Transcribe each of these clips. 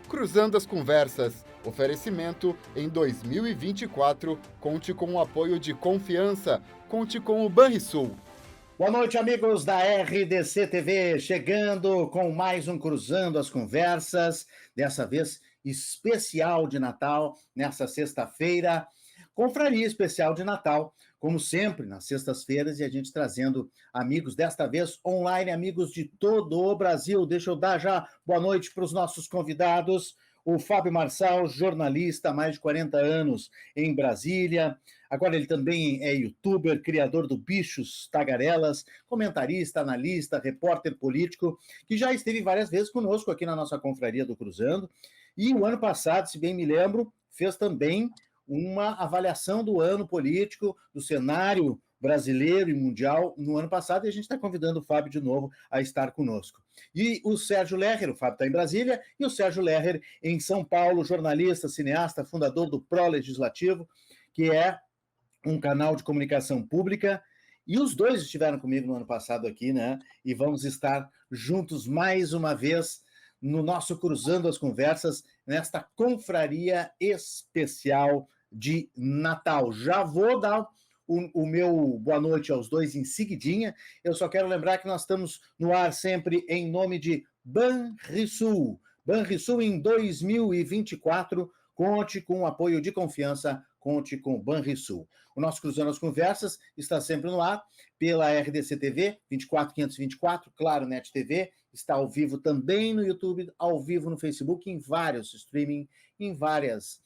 Cruzando as Conversas. Oferecimento em 2024. Conte com o apoio de confiança. Conte com o Banrisul. Boa noite, amigos da RDC TV, chegando com mais um Cruzando as Conversas, dessa vez especial de Natal, nessa sexta-feira, confraria especial de Natal, como sempre, nas sextas-feiras, e a gente trazendo amigos, desta vez online, amigos de todo o Brasil. Deixa eu dar já boa noite para os nossos convidados. O Fábio Marçal, jornalista há mais de 40 anos em Brasília. Agora ele também é youtuber, criador do Bichos Tagarelas, comentarista, analista, repórter político, que já esteve várias vezes conosco aqui na nossa confraria do Cruzando. E o ano passado, se bem me lembro, fez também uma avaliação do ano político, do cenário brasileiro e mundial no ano passado, e a gente está convidando o Fábio de novo a estar conosco. E o Sérgio Lerrer, o Fábio está em Brasília, e o Sérgio Lerrer em São Paulo, jornalista, cineasta, fundador do Pro Legislativo, que é um canal de comunicação pública, e os dois estiveram comigo no ano passado aqui, né? E vamos estar juntos mais uma vez no nosso Cruzando as Conversas, nesta confraria especial de Natal. Já vou dar o meu boa noite aos dois em seguidinha. Eu só quero lembrar que nós estamos no ar sempre em nome de Banrisul. Banrisul em 2024, conte com o apoio de confiança, conte com o Banrisul. O nosso Cruzando as Conversas está sempre no ar pela RDC TV, 24524, Claro Net TV, está ao vivo também no YouTube, ao vivo no Facebook, em vários streaming, em vários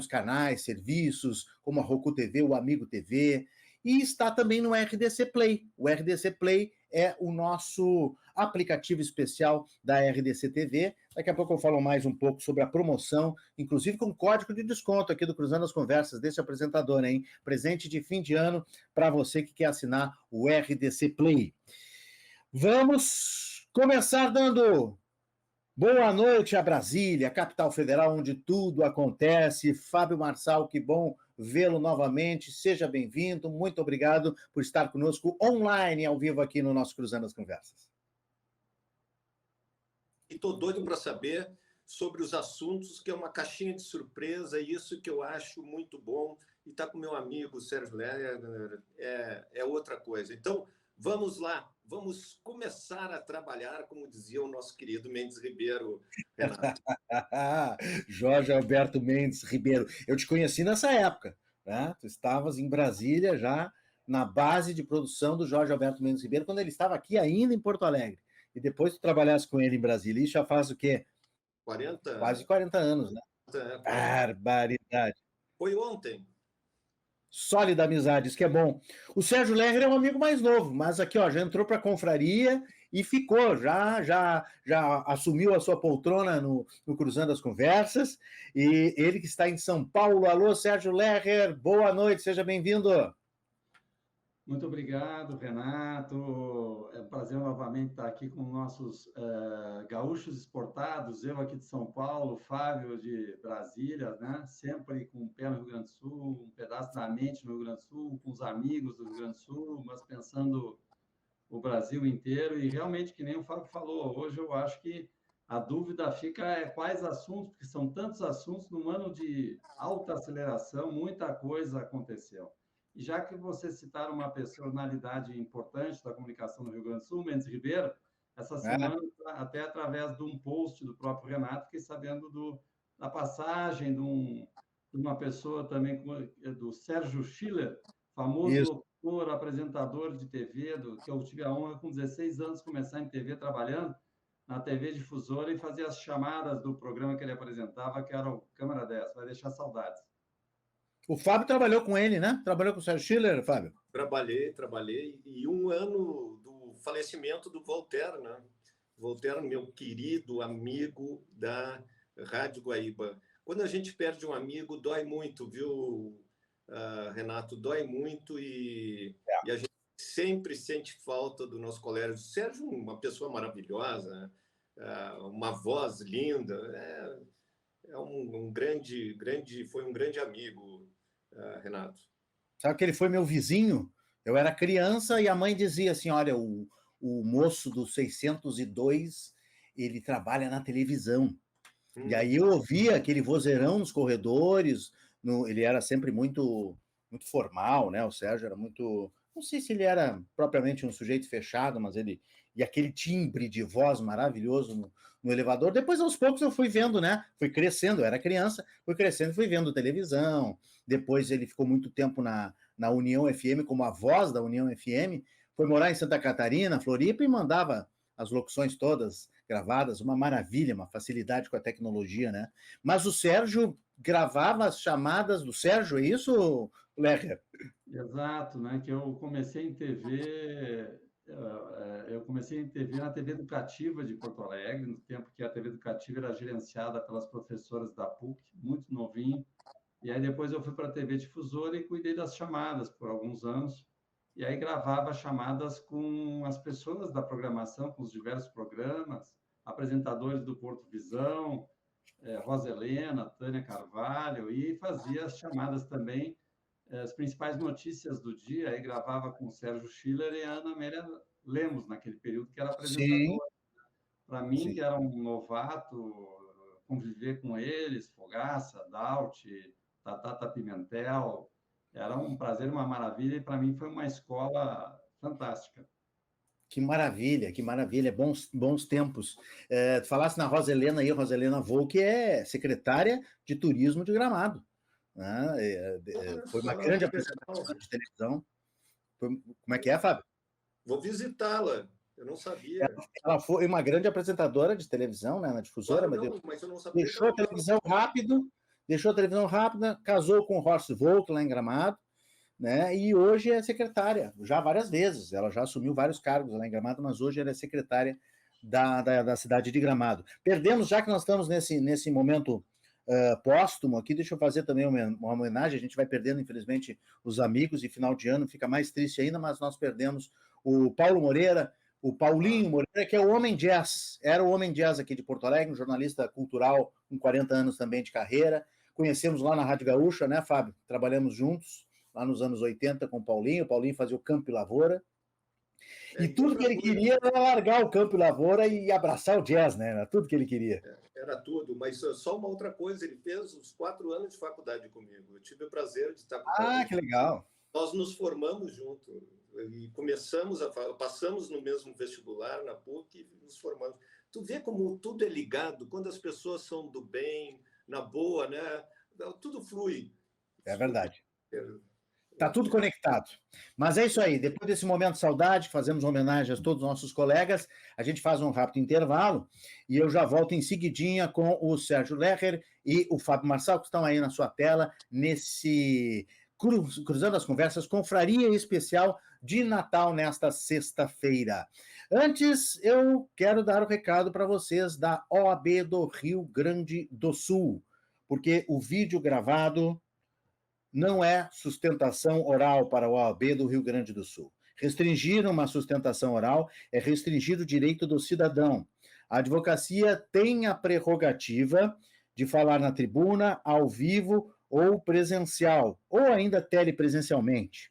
canais, serviços, como a Roku TV, o Amigo TV, e está também no RDC Play. O RDC Play é o nosso aplicativo especial da RDC TV. Daqui a pouco eu falo mais um pouco sobre a promoção, inclusive com código de desconto aqui do Cruzando as Conversas, desse apresentador, hein? Presente de fim de ano para você que quer assinar o RDC Play. Vamos começar dando boa noite a Brasília, capital federal, onde tudo acontece. Fábio Marçal, que bom vê-lo novamente. Seja bem-vindo. Muito obrigado por estar conosco online, ao vivo, aqui no nosso Cruzando as Conversas. E estou doido para saber sobre os assuntos, que é uma caixinha de surpresa, isso que eu acho muito bom. E estar com meu amigo Sérgio Lerner é outra coisa. Então, vamos lá, vamos começar a trabalhar, como dizia o nosso querido Mendes Ribeiro, Renato. Jorge Alberto Mendes Ribeiro. Eu te conheci nessa época, né? Tu estavas em Brasília, já na base de produção do Jorge Alberto Mendes Ribeiro, quando ele estava aqui ainda em Porto Alegre. E depois tu trabalhaste com ele em Brasília. Isso já faz o quê? 40? Quase 40 anos, né? 40. Barbaridade. Foi ontem. Sólida amizade, isso que é bom. O Sérgio Lerner é um amigo mais novo, mas aqui, ó, já entrou para a confraria e ficou, já assumiu a sua poltrona no Cruzando as Conversas, e ele que está em São Paulo. Alô, Sérgio Lerner, boa noite, seja bem-vindo. Muito obrigado, Renato. É um prazer novamente estar aqui com nossos gaúchos exportados, eu aqui de São Paulo, Fábio de Brasília, né? Sempre com o pé no Rio Grande do Sul, um pedaço da mente no Rio Grande do Sul, com os amigos do Rio Grande do Sul, mas pensando o Brasil inteiro. E realmente, que nem o Fábio falou, hoje eu acho que a dúvida fica quais assuntos, porque são tantos assuntos, num ano de alta aceleração, muita coisa aconteceu. E já que você citaram uma personalidade importante da comunicação no Rio Grande do Sul, Mendes Ribeiro, essa semana, até através de um post do próprio Renato, fiquei sabendo da passagem de uma pessoa também, do Sérgio Schiller, famoso locutor, apresentador de TV, que eu tive a honra, com 16 anos, começar em TV, trabalhando na TV Difusora, e fazia as chamadas do programa que ele apresentava, que era o Câmara 10. Vai deixar saudades. O Fábio trabalhou com ele, né? Trabalhou com o Sérgio Schiller, Fábio? Trabalhei. E um ano do falecimento do Voltaire, né? Voltaire, meu querido amigo da Rádio Guaíba. Quando a gente perde um amigo, dói muito, viu, Renato? Dói muito e a gente sempre sente falta do nosso colega. O Sérgio, uma pessoa maravilhosa, uma voz linda, foi um grande amigo, Renato. Sabe que ele foi meu vizinho? Eu era criança e a mãe dizia assim, olha, o moço do 602, ele trabalha na televisão. E aí eu ouvia aquele vozeirão nos corredores, ele era sempre muito, muito formal, né? O Sérgio era muito... Não sei se ele era propriamente um sujeito fechado, mas ele... E aquele timbre de voz maravilhoso no elevador. Depois, aos poucos, eu fui vendo, né? Fui crescendo, eu era criança, fui crescendo, fui vendo televisão. Depois ele ficou muito tempo na União FM, como a voz da União FM. Foi morar em Santa Catarina, Floripa, e mandava as locuções todas gravadas, uma maravilha, uma facilidade com a tecnologia, né? Mas o Sérgio gravava as chamadas do Sérgio, é isso, Lercher? Exato, né? Que eu comecei em TV, na TV Educativa de Porto Alegre, no tempo que a TV Educativa era gerenciada pelas professoras da PUC, muito novinho. E aí depois eu fui para a TV Difusora e cuidei das chamadas por alguns anos. E aí gravava chamadas com as pessoas da programação, com os diversos programas, apresentadores do Porto Visão, Rosa Helena, Tânia Carvalho, e fazia as chamadas também, as principais notícias do dia, aí gravava com o Sérgio Schiller e a Ana Amélia Lemos, naquele período, que era apresentadora. Para mim, Sim. que era um novato, conviver com eles, Fogaça, Daut, Tatata Pimentel, era um prazer, uma maravilha, e para mim foi uma escola fantástica. Que maravilha, bons tempos. Tu falasse na Rosa Helena aí, Rosa Helena Vou, que é secretária de Turismo de Gramado. Né? Foi uma grande apresentadora de televisão. Como é que é, Fábio? Vou visitá-la, eu não sabia. Ela foi uma grande apresentadora de televisão, né, na Difusora, Claro, mas eu não sabia. deixou a televisão rápida, casou com o Horst Volk lá em Gramado, né? E hoje é secretária, já várias vezes. Ela já assumiu vários cargos lá em Gramado, mas hoje ela é secretária da cidade de Gramado. Perdemos, já que nós estamos nesse momento póstumo aqui, deixa eu fazer também uma homenagem. A gente vai perdendo, infelizmente, os amigos, e final de ano fica mais triste ainda, mas nós perdemos o Paulo Moreira, o Paulinho Moreira, que é o Homem Jazz, era o Homem Jazz aqui de Porto Alegre, um jornalista cultural com 40 anos também de carreira. Conhecemos lá na Rádio Gaúcha, né, Fábio? Trabalhamos juntos lá nos anos 80 com o Paulinho fazia o Campo e Lavoura, e tudo que ele queria era largar o Campo e Lavoura e abraçar o jazz, né? Era tudo que ele queria. Era tudo, mas só uma outra coisa, ele fez os 4 anos de faculdade comigo, eu tive o prazer de estar com o Paulinho. Que legal! Nós nos formamos junto e passamos no mesmo vestibular na PUC e nos formamos. Tu vê como tudo é ligado, quando as pessoas são do bem, na boa, né? Tudo flui. É verdade. Está tudo conectado. Mas é isso aí. Depois desse momento de saudade, fazemos homenagem a todos os nossos colegas. A gente faz um rápido intervalo e eu já volto em seguidinha com o Sérgio Lercher e o Fábio Marçal, que estão aí na sua tela, nesse Cruzando as Conversas, confraria especial de Natal nesta sexta-feira. Antes, eu quero dar o recado para vocês da OAB do Rio Grande do Sul, porque o vídeo gravado não é sustentação oral para a OAB do Rio Grande do Sul. Restringir uma sustentação oral é restringir o direito do cidadão. A advocacia tem a prerrogativa de falar na tribuna, ao vivo ou presencial, ou ainda telepresencialmente,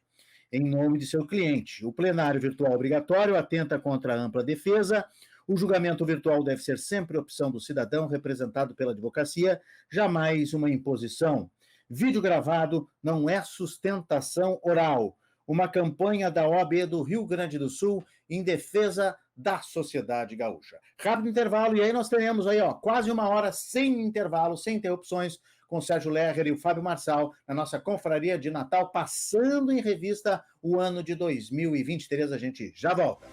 em nome de seu cliente. O plenário virtual obrigatório atenta contra a ampla defesa. O julgamento virtual deve ser sempre opção do cidadão representado pela advocacia, jamais uma imposição. Vídeo gravado não é sustentação oral. Uma campanha da OAB do Rio Grande do Sul em defesa da sociedade gaúcha. Rápido intervalo, e aí nós teremos aí, quase uma hora sem intervalo, sem interrupções, com o Sérgio Lercher e o Fábio Marçal, na nossa confraria de Natal, passando em revista o ano de 2023. A gente já volta.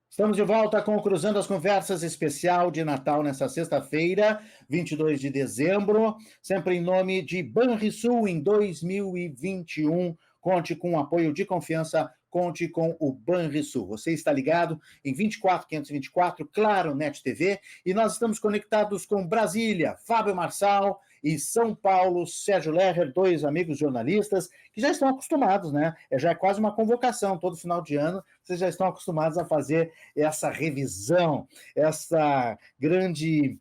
Estamos de volta com o Cruzando as Conversas especial de Natal nesta sexta-feira, 22 de dezembro, sempre em nome de Banrisul em 2021. Conte com o apoio de confiança conte com o Banrisul. Você está ligado em 24524, Claro Net TV, e nós estamos conectados com Brasília, Fábio Marçal, e São Paulo, Sérgio Lerrer, dois amigos jornalistas que já estão acostumados, né? Já é quase uma convocação, todo final de ano, vocês já estão acostumados a fazer essa revisão, essa grande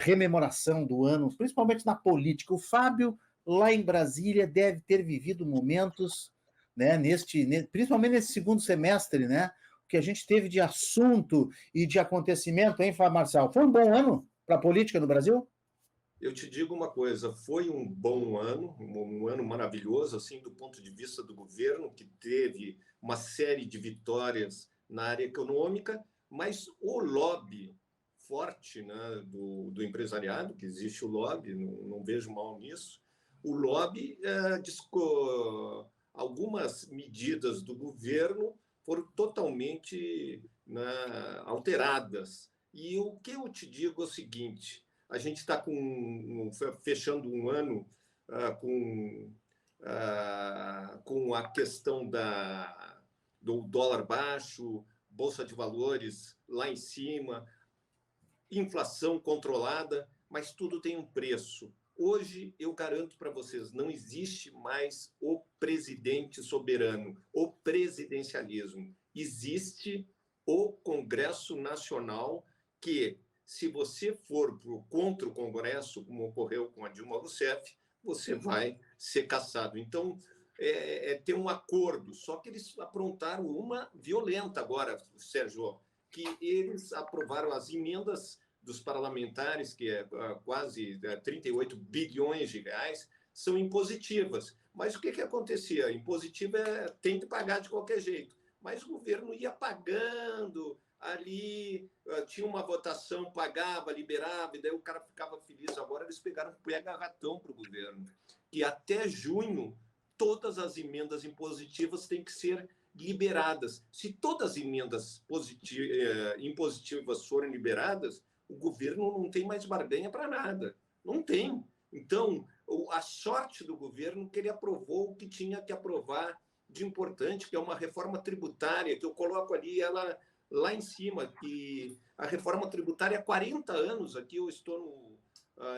rememoração do ano, principalmente na política. O Fábio, lá em Brasília, deve ter vivido momentos, né, principalmente nesse segundo semestre, né? O que a gente teve de assunto e de acontecimento, hein, Fábio Marçal? Foi um bom ano para a política no Brasil? Eu te digo uma coisa, foi um bom ano, um ano maravilhoso, assim, do ponto de vista do governo, que teve uma série de vitórias na área econômica, mas o lobby forte, né, do empresariado, que existe o lobby, não vejo mal nisso, o lobby, algumas medidas do governo foram totalmente, né, alteradas. E o que eu te digo é o seguinte: a gente está fechando um ano com a questão do dólar baixo, bolsa de valores lá em cima, inflação controlada, mas tudo tem um preço. Hoje, eu garanto para vocês, não existe mais o presidente soberano, o presidencialismo. Existe o Congresso Nacional que, se você for contra o Congresso, como ocorreu com a Dilma Rousseff, você vai ser cassado. Então, ter um acordo. Só que eles aprontaram uma violenta agora, Sérgio, que eles aprovaram as emendas dos parlamentares, que é quase 38 bilhões de reais, são impositivas. Mas o que acontecia? Impositiva tem que pagar de qualquer jeito. Mas o governo ia pagando ali, tinha uma votação, pagava, liberava, e daí o cara ficava feliz. Agora eles pegaram um pega-ratão para o governo, que até junho todas as emendas impositivas têm que ser liberadas. Se todas as emendas impositivas forem liberadas, o governo não tem mais barganha para nada. Não tem. Então, a sorte do governo que ele aprovou o que tinha que aprovar de importante, que é uma reforma tributária, que eu coloco ali ela lá em cima, que a reforma tributária há 40 anos, aqui eu estou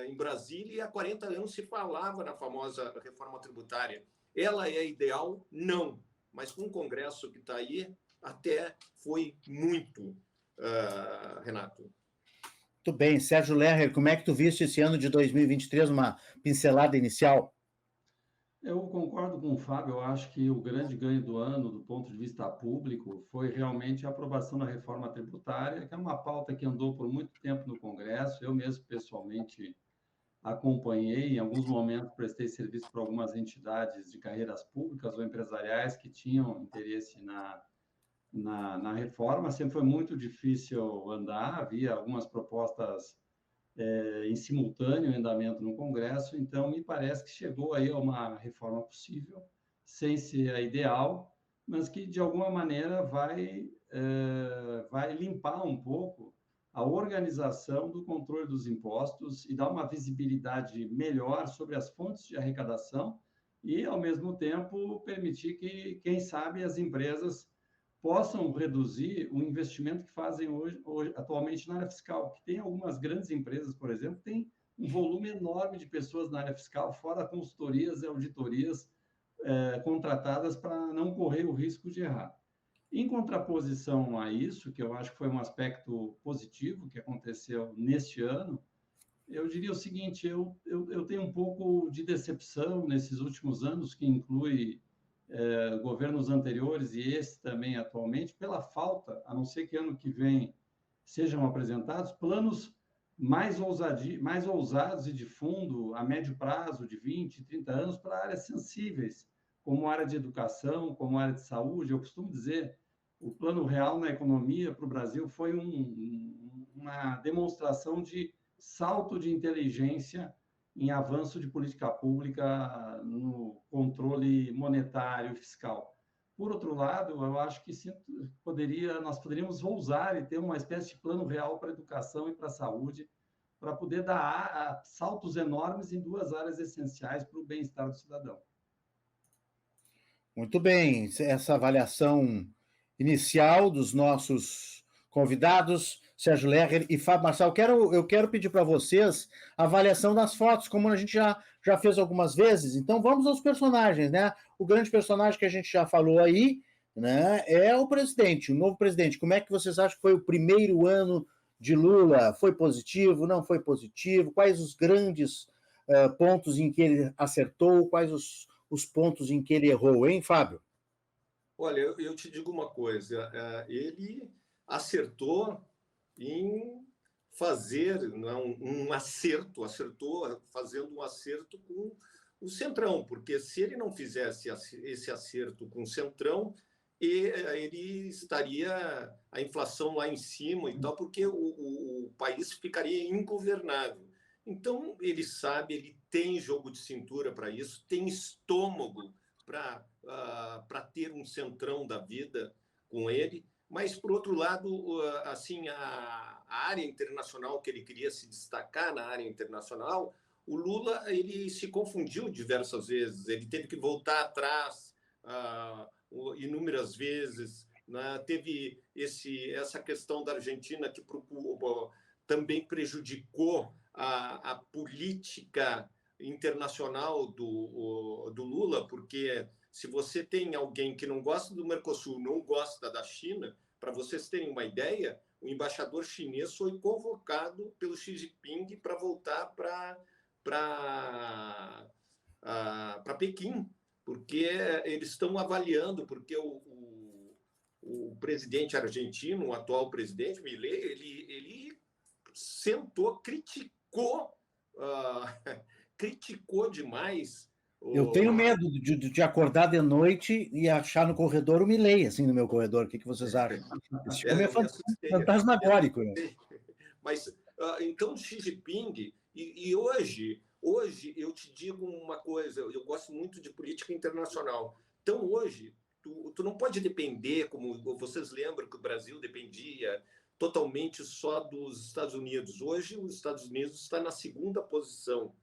em Brasília, e há 40 anos se falava na famosa reforma tributária. Ela é ideal? Não. Mas com o Congresso que está aí, até foi muito, Renato. Muito bem. Sérgio Lerrer, como é que tu viste esse ano de 2023, uma pincelada inicial? Eu concordo com o Fábio, eu acho que o grande ganho do ano, do ponto de vista público, foi realmente a aprovação da reforma tributária, que é uma pauta que andou por muito tempo no Congresso. Eu mesmo, pessoalmente, acompanhei, em alguns momentos prestei serviço para algumas entidades de carreiras públicas ou empresariais que tinham interesse na reforma. Sempre foi muito difícil andar, havia algumas propostas em simultâneo em andamento no Congresso, então me parece que chegou aí a uma reforma possível, sem ser a ideal, mas que de alguma maneira vai limpar um pouco a organização do controle dos impostos e dar uma visibilidade melhor sobre as fontes de arrecadação e, ao mesmo tempo, permitir que, quem sabe, as empresas possam reduzir o investimento que fazem atualmente na área fiscal, que tem algumas grandes empresas, por exemplo, que têm um volume enorme de pessoas na área fiscal, fora consultorias e auditorias contratadas para não correr o risco de errar. Em contraposição a isso, que eu acho que foi um aspecto positivo que aconteceu neste ano, eu diria o seguinte: eu tenho um pouco de decepção nesses últimos anos, que inclui governos anteriores e esse também atualmente, pela falta, a não ser que ano que vem sejam apresentados planos mais ousados e de fundo, a médio prazo, de 20, 30 anos, para áreas sensíveis, como a área de educação, como a área de saúde. Eu costumo dizer, o Plano Real na economia para o Brasil foi uma demonstração de salto de inteligência em avanço de política pública no controle monetário e fiscal. Por outro lado, eu acho que nós poderíamos ousar e ter uma espécie de plano real para a educação e para a saúde, para poder dar saltos enormes em duas áreas essenciais para o bem-estar do cidadão. Muito bem, essa avaliação inicial dos nossos convidados, Sérgio Lerrer e Fábio Marçal. Eu quero pedir para vocês a avaliação das fotos, como a gente já fez algumas vezes. Então, vamos aos personagens, né? O grande personagem que a gente já falou aí, né, é o presidente, o novo presidente. Como é que vocês acham que foi o primeiro ano de Lula? Foi positivo, não foi positivo? Quais os grandes pontos em que ele acertou? Quais os pontos em que ele errou, hein, Fábio? Olha, eu te digo uma coisa, ele acertou em fazer, não, um acertou fazendo um acerto com o Centrão, porque se ele não fizesse esse acerto com o Centrão, ele estaria a inflação lá em cima e tal, porque o país ficaria ingovernável. Então, ele sabe, ele tem jogo de cintura para isso, tem estômago para ter um Centrão da vida com ele, mas, por outro lado, assim, a área internacional que ele queria se destacar na área internacional, o Lula ele se confundiu diversas vezes, ele teve que voltar atrás inúmeras vezes, né? Teve essa questão da Argentina que também prejudicou a política internacional do Lula, porque se você tem alguém que não gosta do Mercosul, não gosta da China, para vocês terem uma ideia, o embaixador chinês foi convocado pelo Xi Jinping para voltar para Pequim, porque eles estão avaliando, porque o presidente argentino, o atual presidente, Milei, ele sentou, criticou demais. Eu tenho medo de acordar de noite e achar no corredor o Milei, assim, no meu corredor. O que vocês acham? Esse filme é fantasmagórico. Né? Mas, então, Xi Jinping, e hoje eu te digo uma coisa, eu gosto muito de política internacional. Então, hoje, tu não pode depender, como vocês lembram que o Brasil dependia totalmente só dos Estados Unidos. Hoje, os Estados Unidos está na segunda posição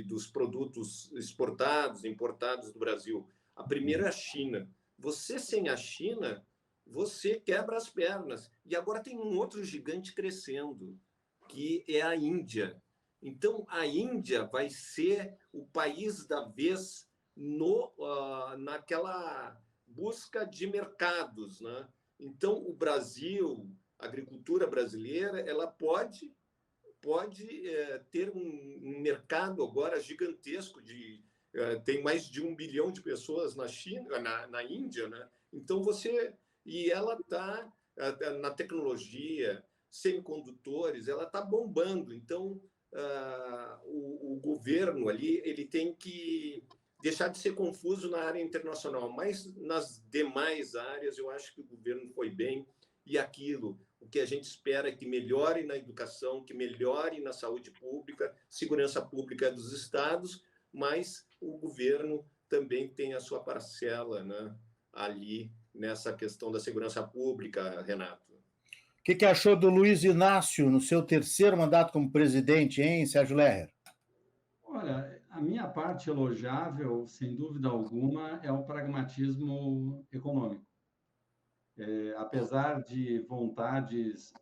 dos produtos exportados, importados do Brasil. A primeira é a China. Você, sem a China, você quebra as pernas. E agora tem um outro gigante crescendo, que é a Índia. Então, a Índia vai ser o país da vez naquela busca de mercados, né? Então, o Brasil, a agricultura brasileira, ela pode ter um mercado agora gigantesco tem mais de 1 bilhão de pessoas na China, na Índia, né? Então e ela está na tecnologia, semicondutores, ela está bombando. Então o governo ali ele tem que deixar de ser confuso na área internacional, mas nas demais áreas eu acho que o governo foi bem. E o que a gente espera é que melhore na educação, que melhore na saúde pública, segurança pública dos estados, mas o governo também tem a sua parcela, né, ali nessa questão da segurança pública, Renato. O que achou do Luiz Inácio no seu terceiro mandato como presidente, hein, Sérgio Lerrer? Olha, a minha parte elogiável, sem dúvida alguma, é o pragmatismo econômico. Apesar de vontades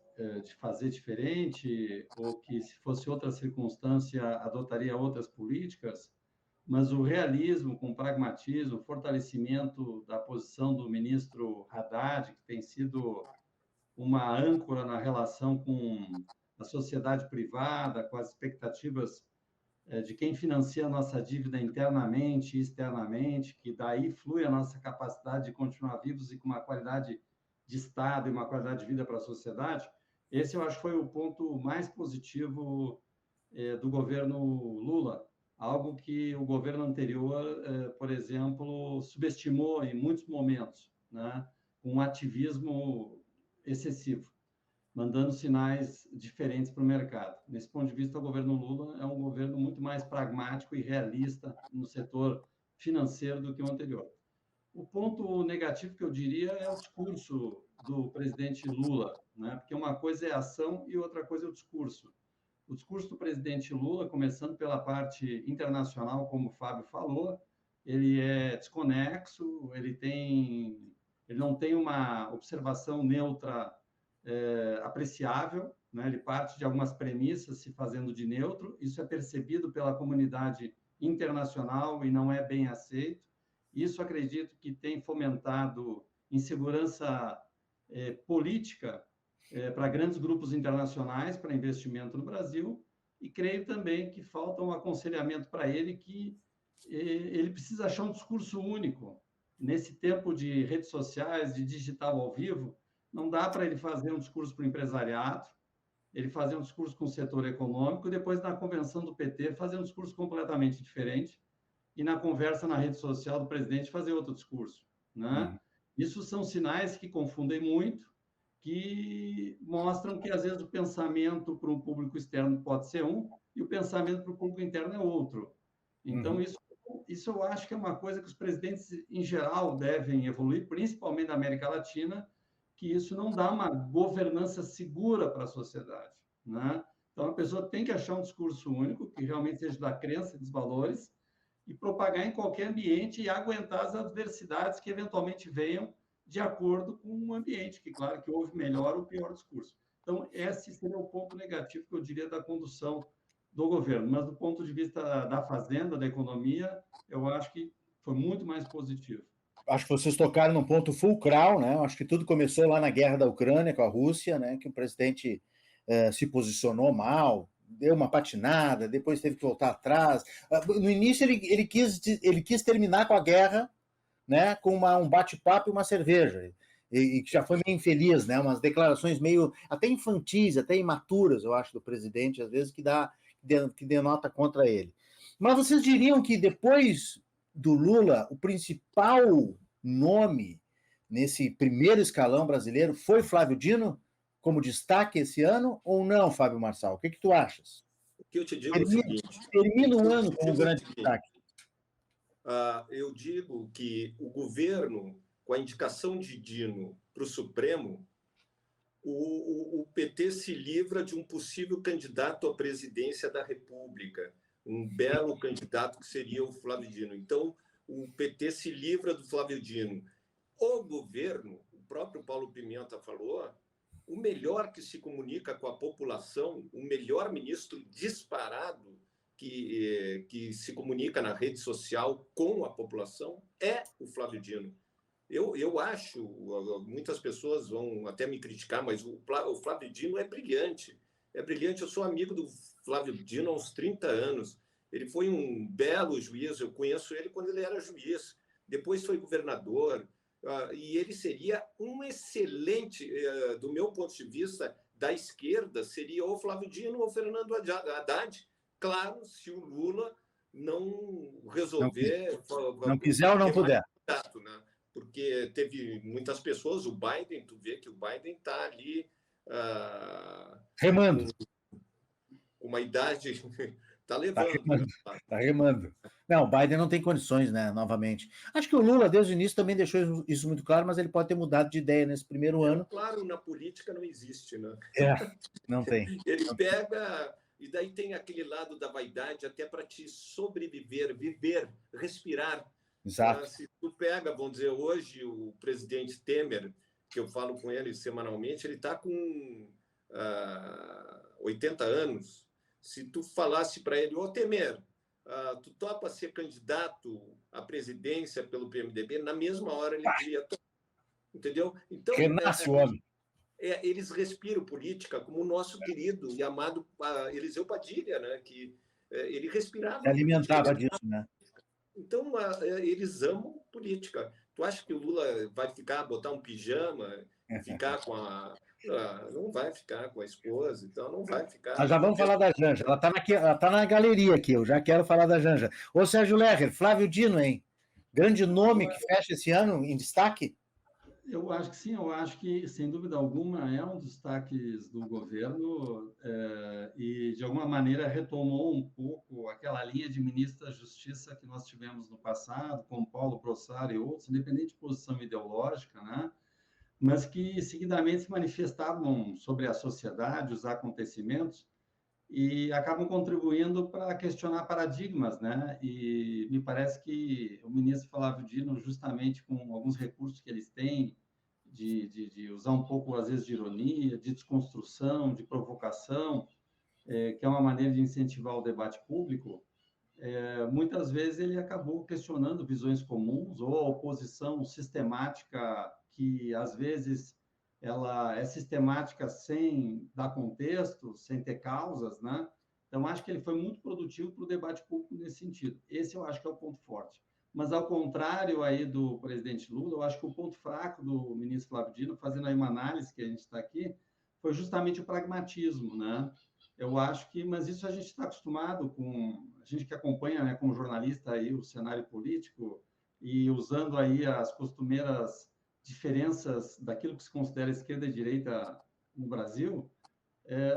de fazer diferente, ou que, se fosse outra circunstância, adotaria outras políticas, mas o realismo com o pragmatismo, o fortalecimento da posição do ministro Haddad, que tem sido uma âncora na relação com a sociedade privada, com as expectativas de quem financia a nossa dívida internamente e externamente, que daí flui a nossa capacidade de continuar vivos e com uma qualidade de Estado e uma qualidade de vida para a sociedade, esse eu acho que foi o ponto mais positivo do governo Lula, algo que o governo anterior, por exemplo, subestimou em muitos momentos, né? Um ativismo excessivo, mandando sinais diferentes para o mercado. Nesse ponto de vista, o governo Lula é um governo muito mais pragmático e realista no setor financeiro do que o anterior. O ponto negativo que eu diria é o discurso do presidente Lula, né? Porque uma coisa é a ação e outra coisa é o discurso. O discurso do presidente Lula, começando pela parte internacional, como o Fábio falou, ele é desconexo, ele não tem uma observação neutra apreciável, né? Ele parte de algumas premissas se fazendo de neutro, isso é percebido pela comunidade internacional e não é bem aceito. Isso, acredito que tem fomentado insegurança política para grandes grupos internacionais para investimento no Brasil, e creio também que falta um aconselhamento para ele que ele precisa achar um discurso único. Nesse tempo de redes sociais, de digital ao vivo, não dá para ele fazer um discurso para o empresariado, ele fazer um discurso com o setor econômico, e depois, na convenção do PT, fazer um discurso completamente diferente, e na conversa na rede social do presidente fazer outro discurso, né? Isso são sinais que confundem muito, que mostram que, às vezes, o pensamento para um público externo pode ser um, e o pensamento para o público interno é outro. Então, isso eu acho que é uma coisa que os presidentes, em geral, devem evoluir, principalmente na América Latina, que isso não dá uma governança segura para a sociedade, né? Então, a pessoa tem que achar um discurso único, que realmente seja da crença e dos valores, e propagar em qualquer ambiente e aguentar as adversidades que eventualmente venham de acordo com o ambiente, que, claro, que houve melhor ou pior discurso. Então, esse seria o ponto negativo que eu diria da condução do governo. Mas, do ponto de vista da fazenda, da economia, eu acho que foi muito mais positivo. Acho que vocês tocaram num ponto fulcral, né? Acho que tudo começou lá na guerra da Ucrânia com a Rússia, né? Que o presidente se posicionou mal, deu uma patinada, depois teve que voltar atrás. No início, ele quis terminar com a guerra, né, com um bate-papo e uma cerveja, e que já foi meio infeliz, né, umas declarações meio até infantis, até imaturas, eu acho, do presidente, às vezes, que denota contra ele. Mas vocês diriam que depois do Lula, o principal nome nesse primeiro escalão brasileiro foi Flávio Dino, como destaque esse ano, ou não, Fábio Marçal? O que tu achas? O que eu te digo é o seguinte... Termina o ano com um grande destaque. Eu digo que o governo, com a indicação de Dino para o Supremo, o PT se livra de um possível candidato à presidência da República, um belo candidato que seria o Flávio Dino. Então, o PT se livra do Flávio Dino. O governo, o próprio Paulo Pimenta falou, o melhor que se comunica com a população, o melhor ministro disparado que se comunica na rede social com a população é o Flávio Dino. Eu acho, muitas pessoas vão até me criticar, mas o Flávio Dino é brilhante. É brilhante. Eu sou amigo do Flávio Dino há uns 30 anos. Ele foi um belo juiz, eu conheço ele quando ele era juiz. Depois foi governador. E ele seria um excelente, do meu ponto de vista, da esquerda, seria ou Flávio Dino ou Fernando Haddad. Claro, se o Lula não resolver... Não quiser ou não puder. Candidato, né? Porque teve muitas pessoas, o Biden, tu vê que o Biden está ali... remando. Com uma idade... Está levando. Está remando. Não, o Biden não tem condições, né, novamente. Acho que o Lula, desde o início, também deixou isso muito claro, mas ele pode ter mudado de ideia nesse primeiro ano. Claro, na política não existe, né? Não tem. Ele pega... E daí tem aquele lado da vaidade até para te sobreviver, viver, respirar. Exato. Se tu pega, vamos dizer, hoje o presidente Temer, que eu falo com ele semanalmente, ele está com 80 anos. Se tu falasse para ele, ô Temer, tu topa ser candidato à presidência pelo PMDB, na mesma hora ele dizia, entendeu? Então, renasce o homem. Eles respiram política, como o nosso querido e amado Eliseu Padilha, né? Que ele respirava. Se alimentava disso, né? Então, eles amam política. Tu acha que o Lula vai botar um pijama, ficar com não vai ficar com a esposa, então não vai ficar. Nós já vamos falar da Janja. Ela tá na galeria aqui, eu já quero falar da Janja. Ô, Sérgio Lerrer, Flávio Dino, hein? Grande nome que fecha esse ano em destaque? Eu acho que sim, eu acho que, sem dúvida alguma, é um dos destaques do governo e, de alguma maneira, retomou um pouco aquela linha de ministro da Justiça que nós tivemos no passado, como Paulo Prossar e outros, independente de posição ideológica, né? Mas que, seguidamente, se manifestavam sobre a sociedade, os acontecimentos, e acabam contribuindo para questionar paradigmas, né? E me parece que o ministro Flávio Dino, justamente com alguns recursos que eles têm, de usar um pouco, às vezes, de ironia, de desconstrução, de provocação, que é uma maneira de incentivar o debate público, muitas vezes ele acabou questionando visões comuns ou a oposição sistemática que, às vezes, ela é sistemática sem dar contexto, sem ter causas, né? Então, acho que ele foi muito produtivo para o debate público nesse sentido. Esse eu acho que é o ponto forte. Mas, ao contrário aí do presidente Lula, eu acho que o ponto fraco do ministro Flávio Dino, fazendo aí uma análise que a gente está aqui, foi justamente o pragmatismo, né? Eu acho que, mas isso a gente está acostumado com, a gente que acompanha, né, como jornalista aí o cenário político e usando aí as costumeiras diferenças daquilo que se considera esquerda e direita no Brasil,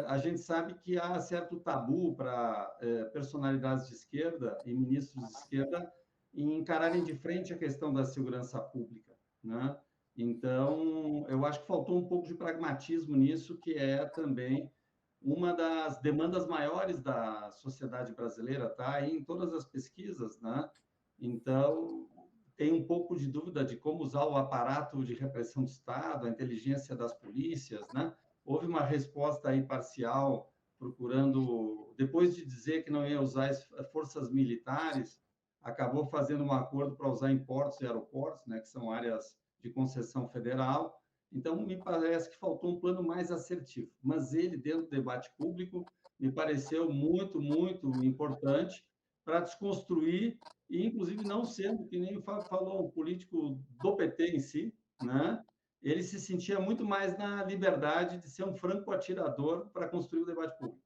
a gente sabe que há certo tabu para personalidades de esquerda e ministros de esquerda em encararem de frente a questão da segurança pública, né? Então, eu acho que faltou um pouco de pragmatismo nisso, que é também uma das demandas maiores da sociedade brasileira, tá aí em todas as pesquisas, né? Então, tem um pouco de dúvida de como usar o aparato de repressão do Estado, a inteligência das polícias, né? Houve uma resposta aí parcial, procurando, depois de dizer que não ia usar as forças militares, acabou fazendo um acordo para usar em portos e aeroportos, né, que são áreas de concessão federal. Então, me parece que faltou um plano mais assertivo, mas ele, dentro do debate público, me pareceu muito, muito importante para desconstruir, e inclusive não sendo, que nem o Fábio falou, um político do PT em si, né? Ele se sentia muito mais na liberdade de ser um franco atirador para construir o debate público.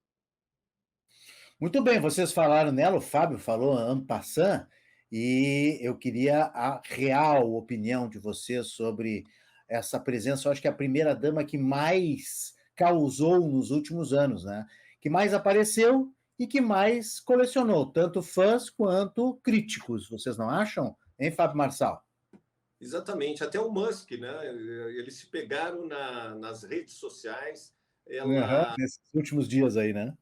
Muito bem, vocês falaram nela, o Fábio falou en passant, e eu queria a real opinião de vocês sobre essa presença. Eu acho que é a primeira-dama que mais causou nos últimos anos, né? Que mais apareceu e que mais colecionou, tanto fãs quanto críticos, vocês não acham? Hein, Fábio Marçal? Exatamente, até o Musk, né? Eles se pegaram nas redes sociais. Uhum, Ela nesses últimos dias aí, né?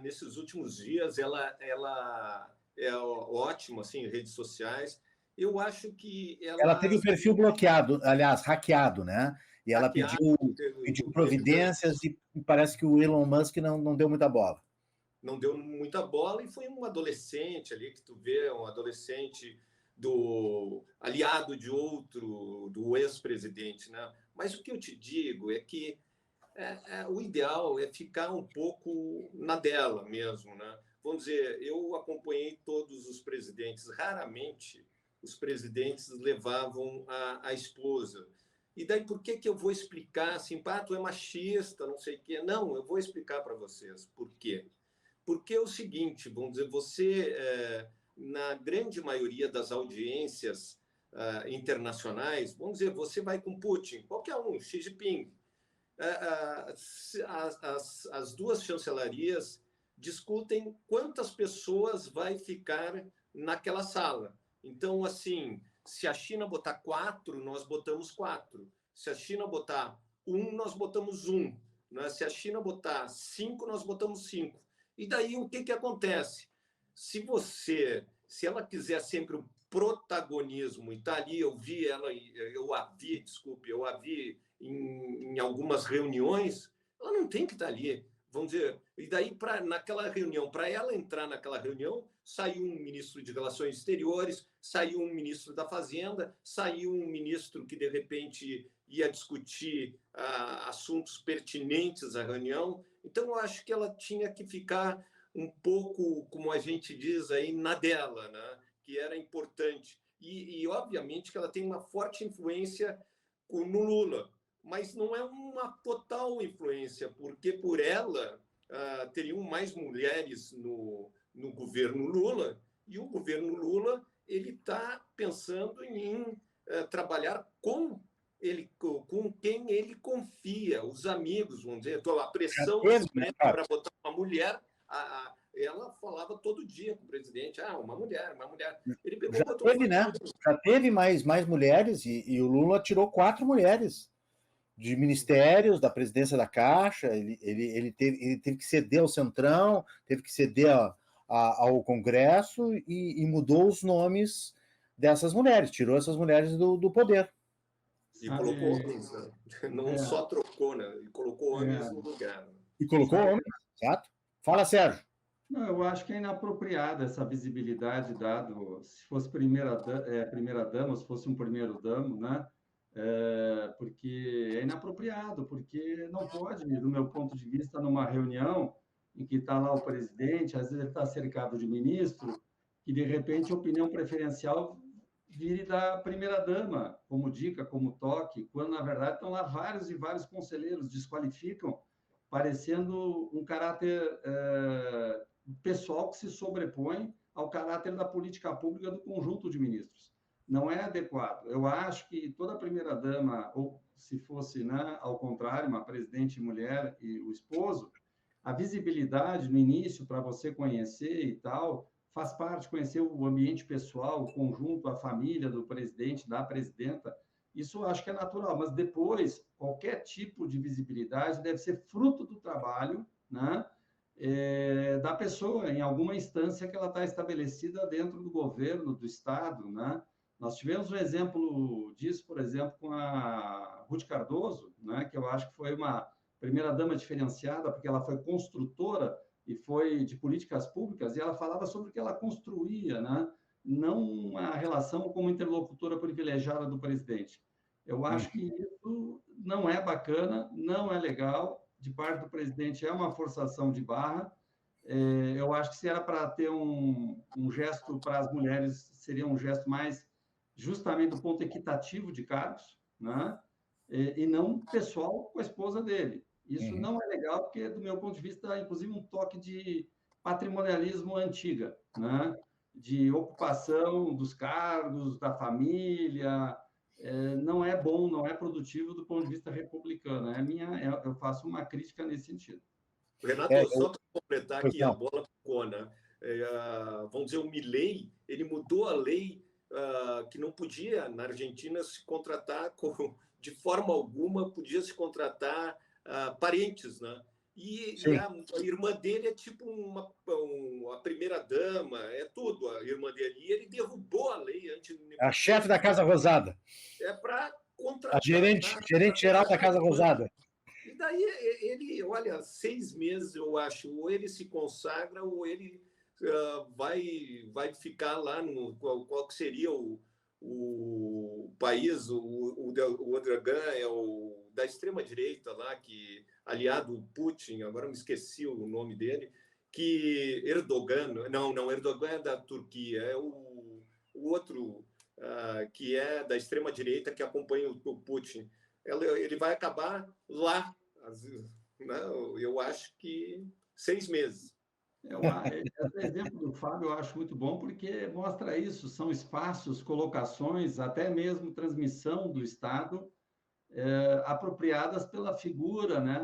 nesses últimos dias ela é ótima assim em redes sociais. Eu acho que Ela ela teve o perfil bloqueado, aliás, hackeado, né? E ela hackeada, pediu providências e parece que o Elon Musk não deu muita bola. não deu muita bola e foi um adolescente ali que tu vê, um adolescente do aliado de outro, do ex-presidente, né? Mas o que eu te digo é que o ideal é ficar um pouco na dela mesmo, né? Vamos dizer, eu acompanhei todos os presidentes, raramente os presidentes levavam a esposa. E daí por que eu vou explicar assim, pá, tu é machista, não sei o quê? Não, eu vou explicar para vocês por quê. Porque é o seguinte, vamos dizer, você, na grande maioria das audiências internacionais, vamos dizer, você vai com Putin, qualquer um, Xi Jinping, as duas chancelarias discutem quantas pessoas vai ficar naquela sala. Então, assim, se a China botar 4, nós botamos 4. Se a China botar 1, nós botamos 1. Né? Se a China botar 5, nós botamos 5. E daí o que acontece? Se ela quiser sempre o protagonismo, e tá ali, eu a vi em algumas reuniões, ela não tem que estar ali. Vamos dizer, e daí naquela reunião, para ela entrar naquela reunião, saiu um ministro de Relações Exteriores, saiu um ministro da Fazenda, saiu um ministro que de repente ia discutir assuntos pertinentes à reunião. Então, eu acho que ela tinha que ficar um pouco, como a gente diz aí, na dela, né? Que era importante. E, obviamente, que ela tem uma forte influência no Lula, mas não é uma total influência, porque por ela teriam mais mulheres no governo Lula, e o governo Lula ele está pensando em trabalhar com quem ele confia, os amigos, vamos dizer, a pressão para botar uma mulher, ela falava todo dia com o presidente, uma mulher. Ele pegou, Já teve mais mulheres e o Lula tirou 4 mulheres. de ministérios, da presidência da Caixa, ele teve que ceder ao Centrão, teve que ceder ao Congresso e mudou os nomes dessas mulheres, tirou essas mulheres do poder. E colocou homens, né? Não só trocou, né? E colocou homens no lugar. Né? E colocou homens, exato. Fala, Sérgio. Não, eu acho que é inapropriada essa visibilidade dado, se fosse primeira-dama, se fosse um primeiro-damo, né? Porque é inapropriado, porque não pode, do meu ponto de vista, numa reunião em que está lá o presidente, às vezes ele está cercado de ministro, e de repente a opinião preferencial vire da primeira-dama, como dica, como toque, quando na verdade estão lá vários e vários conselheiros, desqualificam, parecendo um caráter pessoal que se sobrepõe ao caráter da política pública do conjunto de ministros. Não é adequado. Eu acho que toda primeira-dama, ou se fosse, né, ao contrário, uma presidente mulher e o esposo, a visibilidade no início para você conhecer e tal, faz parte, conhecer o ambiente pessoal, o conjunto, a família do presidente, da presidenta, isso eu acho que é natural, mas depois, qualquer tipo de visibilidade deve ser fruto do trabalho, né, da pessoa, em alguma instância que ela está estabelecida dentro do governo, do Estado, né? Nós tivemos um exemplo disso, por exemplo, com a Ruth Cardoso, né, que eu acho que foi uma primeira-dama diferenciada, porque ela foi construtora e foi de políticas públicas, e ela falava sobre o que ela construía, né? Não uma relação como interlocutora privilegiada do presidente. Eu acho que isso não é bacana, não é legal, de parte do presidente é uma forçação de barra. Eu acho que se era para ter um gesto para as mulheres, seria um gesto mais justamente do ponto equitativo de cargos, né? E não pessoal com a esposa dele. Isso não é legal, porque, do meu ponto de vista, é inclusive um toque de patrimonialismo antiga, né? De ocupação dos cargos, da família. Não é bom, não é produtivo do ponto de vista republicano. Eu faço uma crítica nesse sentido. Renato, só para completar aqui, a bola ficou, né? Vamos dizer, o Milei, ele mudou a lei que não podia, na Argentina, se contratar, de forma alguma, podia se contratar parentes, né? E a irmã dele é tipo a primeira-dama, é tudo, a irmã dele. E ele derrubou a lei antes. A chefe da Casa Rosada. É para contratar. A gerente geral da Casa Rosada. E daí ele, olha, 6 meses, eu acho, ou ele se consagra, ou ele vai ficar lá no qual que seria o país, o Erdogan é o da extrema direita lá, que aliado ao Putin, agora me esqueci o nome dele, que Erdogan é da Turquia, é o outro que é da extrema direita que acompanha o Putin. Ele vai acabar lá, né? Eu acho que 6 meses. Esse exemplo do Fábio eu acho muito bom, porque mostra isso, são espaços, colocações, até mesmo transmissão do Estado, apropriadas pela figura, né,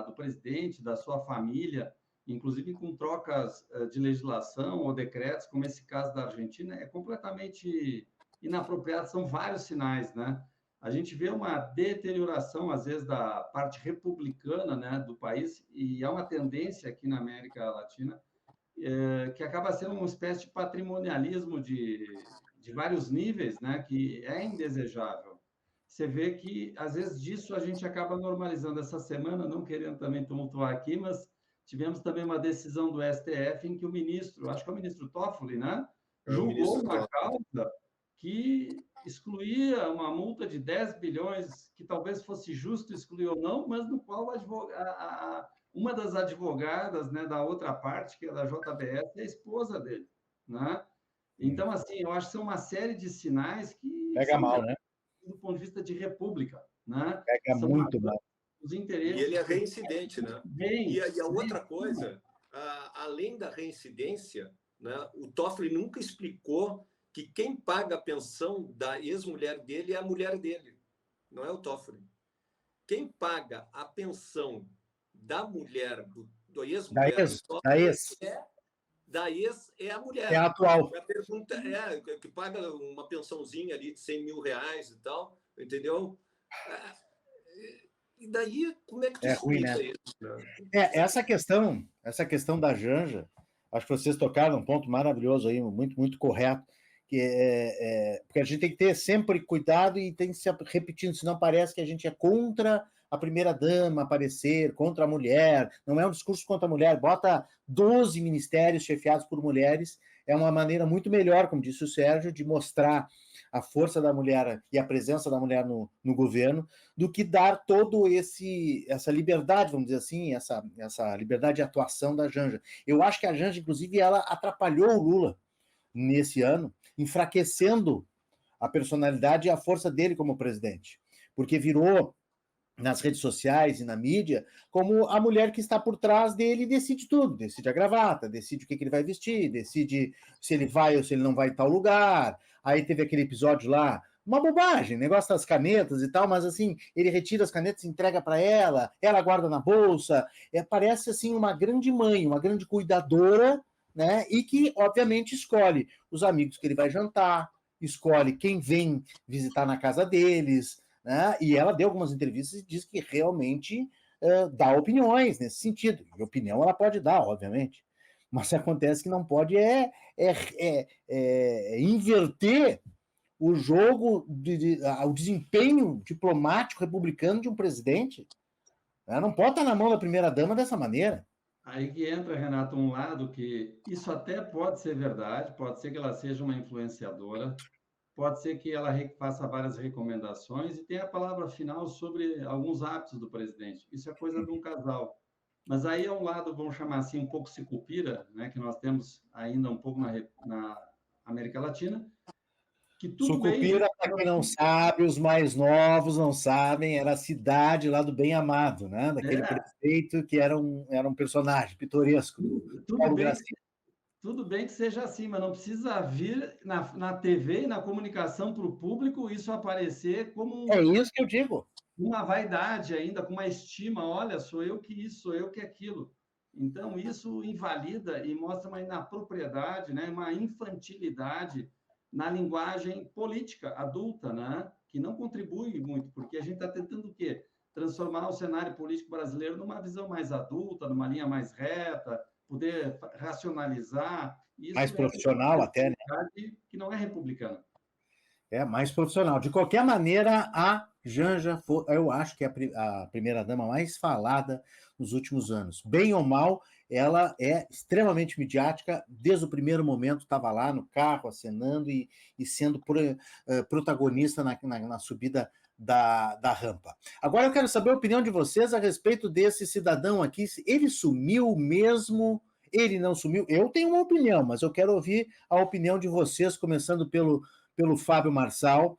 do presidente, da sua família, inclusive com trocas de legislação ou decretos, como esse caso da Argentina, é completamente inapropriado, são vários sinais, né? A gente vê uma deterioração, às vezes, da parte republicana, né, do país, e há uma tendência aqui na América Latina que acaba sendo uma espécie de patrimonialismo de vários níveis, né, que é indesejável. Você vê que, às vezes, disso a gente acaba normalizando. Essa semana, não querendo também tumultuar aqui, mas tivemos também uma decisão do STF em que o ministro, acho que é o ministro Toffoli, né, julgou uma causa que excluía uma multa de 10 bilhões, que talvez fosse justo excluir ou não, mas no qual uma das advogadas, né, da outra parte, que é da JBS, é a esposa dele, né? Então, assim, eu acho que são uma série de sinais que pega mal, né? Do ponto de vista de república, né? Pega muito mal. Os interesses. E ele é reincidente, né? E a outra coisa, além da reincidência, né, o Toffoli nunca explicou que quem paga a pensão da ex-mulher dele é a mulher dele, não é o Toffoli. Quem paga a pensão da mulher, do ex-mulher da ex é a mulher. É a atual. A pergunta que paga uma pensãozinha ali de 100 mil reais e tal, entendeu? E daí, como é que tu É ruim, né? explica isso? Né? Essa questão da Janja, acho que vocês tocaram um ponto maravilhoso aí, muito, muito correto, que porque a gente tem que ter sempre cuidado e tem que se repetindo, senão parece que a gente é contra a primeira-dama aparecer, contra a mulher, não é um discurso contra a mulher, bota 12 ministérios chefiados por mulheres, é uma maneira muito melhor, como disse o Sérgio, de mostrar a força da mulher e a presença da mulher no governo, do que dar todo essa liberdade, vamos dizer assim, essa liberdade de atuação da Janja. Eu acho que a Janja, inclusive, ela atrapalhou o Lula nesse ano, enfraquecendo a personalidade e a força dele como presidente, porque virou nas redes sociais e na mídia, como a mulher que está por trás dele decide tudo, decide a gravata, decide o que ele vai vestir, decide se ele vai ou se ele não vai em tal lugar. Aí teve aquele episódio lá, uma bobagem, negócio das canetas e tal, mas assim, ele retira as canetas e entrega para ela guarda na bolsa, parece assim uma grande mãe, uma grande cuidadora, né? E que, obviamente, escolhe os amigos que ele vai jantar, escolhe quem vem visitar na casa deles, né? E ela deu algumas entrevistas e diz que realmente dá opiniões nesse sentido. E opinião ela pode dar, obviamente. Mas acontece que não pode inverter o jogo, o desempenho diplomático republicano de um presidente. Né? Não pode estar na mão da primeira-dama dessa maneira. Aí que entra, Renato, um lado que isso até pode ser verdade, pode ser que ela seja uma influenciadora, pode ser que ela faça várias recomendações e tenha a palavra final sobre alguns hábitos do presidente. Isso é coisa de um casal. Mas aí é um lado, vamos chamar assim, um pouco sicupira, né, que nós temos ainda um pouco na América Latina, que tudo bem... Sucupira, para quem não sabe, os mais novos não sabem, era a cidade lá do Bem Amado, né? Daquele prefeito que era um personagem pitoresco do Paulo Gracindo. Tudo bem que seja assim, mas não precisa vir na TV e na comunicação para o público isso aparecer como... É isso que eu digo. Uma vaidade ainda, com uma estima, olha, sou eu que isso, sou eu que aquilo. Então, isso invalida e mostra uma inapropriedade, né? Uma infantilidade na linguagem política adulta, né? Que não contribui muito, porque a gente está tentando o quê? Transformar o cenário político brasileiro numa visão mais adulta, numa linha mais reta, poder racionalizar. Isso mais profissional até, né? Que não é republicana. É, mais profissional. De qualquer maneira, a Janja, eu acho que é a primeira-dama mais falada nos últimos anos. Bem ou mal, ela é extremamente midiática, desde o primeiro momento estava lá no carro, acenando e sendo protagonista na subida da rampa. Agora eu quero saber a opinião de vocês a respeito desse cidadão aqui. Ele sumiu mesmo? Ele não sumiu? Eu tenho uma opinião, mas eu quero ouvir a opinião de vocês, começando pelo Fábio Marçal,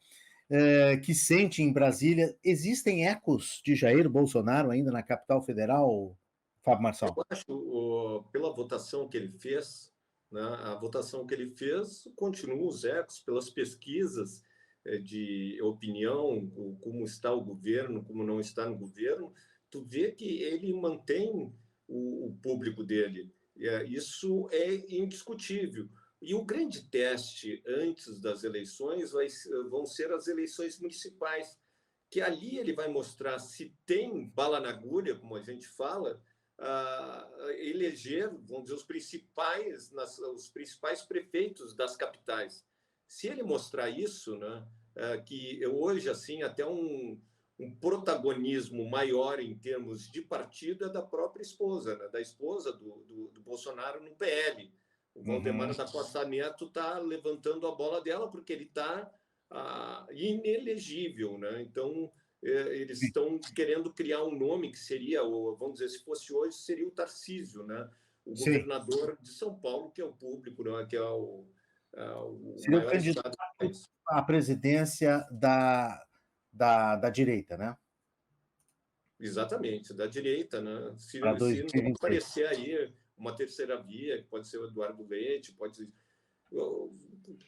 que sente em Brasília. Existem ecos de Jair Bolsonaro ainda na capital federal, Fábio Marçal? Eu acho, pela votação que ele fez, né, a votação que ele fez continua os ecos pelas pesquisas de opinião, como está o governo, como não está no governo, tu vê que ele mantém o público dele. Isso é indiscutível. E o grande teste antes das eleições vão ser as eleições municipais, que ali ele vai mostrar se tem bala na agulha, como a gente fala, eleger, vamos dizer, os principais prefeitos das capitais. Se ele mostrar isso, né, que hoje, assim, até um protagonismo maior em termos de partido é da própria esposa, né, da esposa do Bolsonaro no PL. O Valdemar da Costa Neto está levantando a bola dela porque ele está inelegível, né? Então, eles estão querendo criar um nome que seria, vamos dizer, se fosse hoje, seria o Tarcísio, né? O Sim. governador de São Paulo, que é o público, né? Que é o seria o candidato à presidência da direita, né? Exatamente, da direita, né? Se não aparecer aí uma terceira via, que pode ser o Eduardo Leite,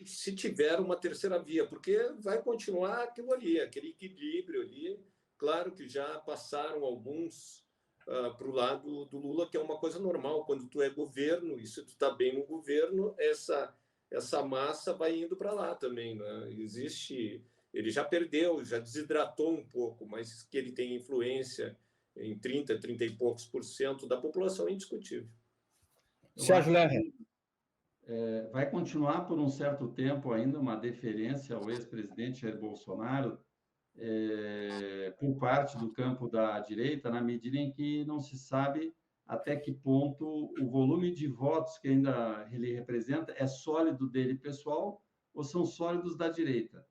se tiver uma terceira via, porque vai continuar aquilo ali, aquele equilíbrio ali. Claro que já passaram alguns para o lado do Lula, que é uma coisa normal, quando tu é governo, e se tu está bem no governo, essa massa vai indo para lá também, né? Existe Ele já perdeu, já desidratou um pouco, mas que ele tem influência em 30 e poucos % da população é indiscutível. Sérgio Lerner. Vai continuar por um certo tempo ainda uma deferência ao ex-presidente Jair Bolsonaro por parte do campo da direita, na medida em que não se sabe até que ponto o volume de votos que ainda ele representa é sólido dele pessoal ou são sólidos da direita.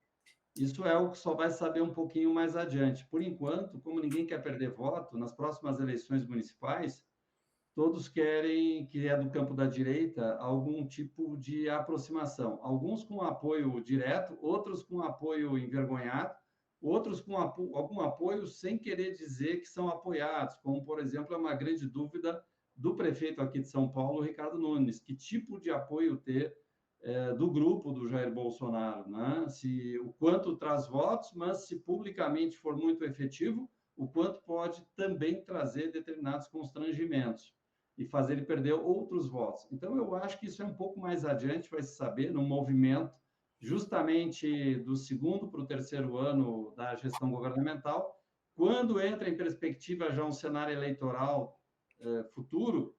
Isso é o que só vai saber um pouquinho mais adiante. Por enquanto, como ninguém quer perder voto, nas próximas eleições municipais, todos querem, que é do campo da direita, algum tipo de aproximação. Alguns com apoio direto, outros com apoio envergonhado, outros com algum apoio sem querer dizer que são apoiados, como, por exemplo, é uma grande dúvida do prefeito aqui de São Paulo, Ricardo Nunes, que tipo de apoio ter do grupo do Jair Bolsonaro, né? O quanto traz votos, mas se publicamente for muito efetivo, o quanto pode também trazer determinados constrangimentos e fazer ele perder outros votos. Então, eu acho que isso é um pouco mais adiante, vai se saber, no movimento justamente do segundo para o terceiro ano da gestão governamental, quando entra em perspectiva já um cenário eleitoral futuro,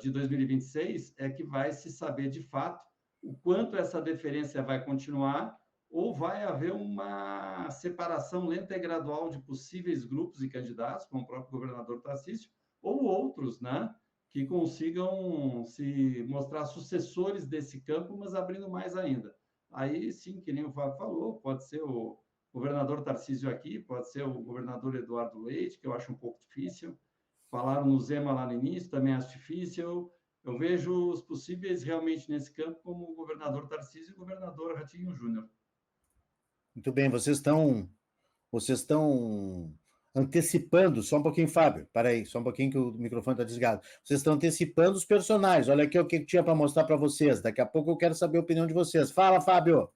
de 2026, é que vai se saber de fato o quanto essa deferência vai continuar ou vai haver uma separação lenta e gradual de possíveis grupos e candidatos, como o próprio governador Tarcísio, ou outros, né, que consigam se mostrar sucessores desse campo, mas abrindo mais ainda. Aí, sim, que nem o Fábio falou, pode ser o governador Tarcísio aqui, pode ser o governador Eduardo Leite, que eu acho um pouco difícil. Falaram no Zema lá no início, também acho difícil. Eu vejo os possíveis realmente nesse campo como o governador Tarcísio e o governador Ratinho Júnior. Muito bem, vocês estão antecipando, só um pouquinho, Fábio, para aí, só um pouquinho que o microfone está desligado. Vocês estão antecipando os personagens. Olha aqui o que tinha para mostrar para vocês. Daqui a pouco eu quero saber a opinião de vocês. Fala, Fábio.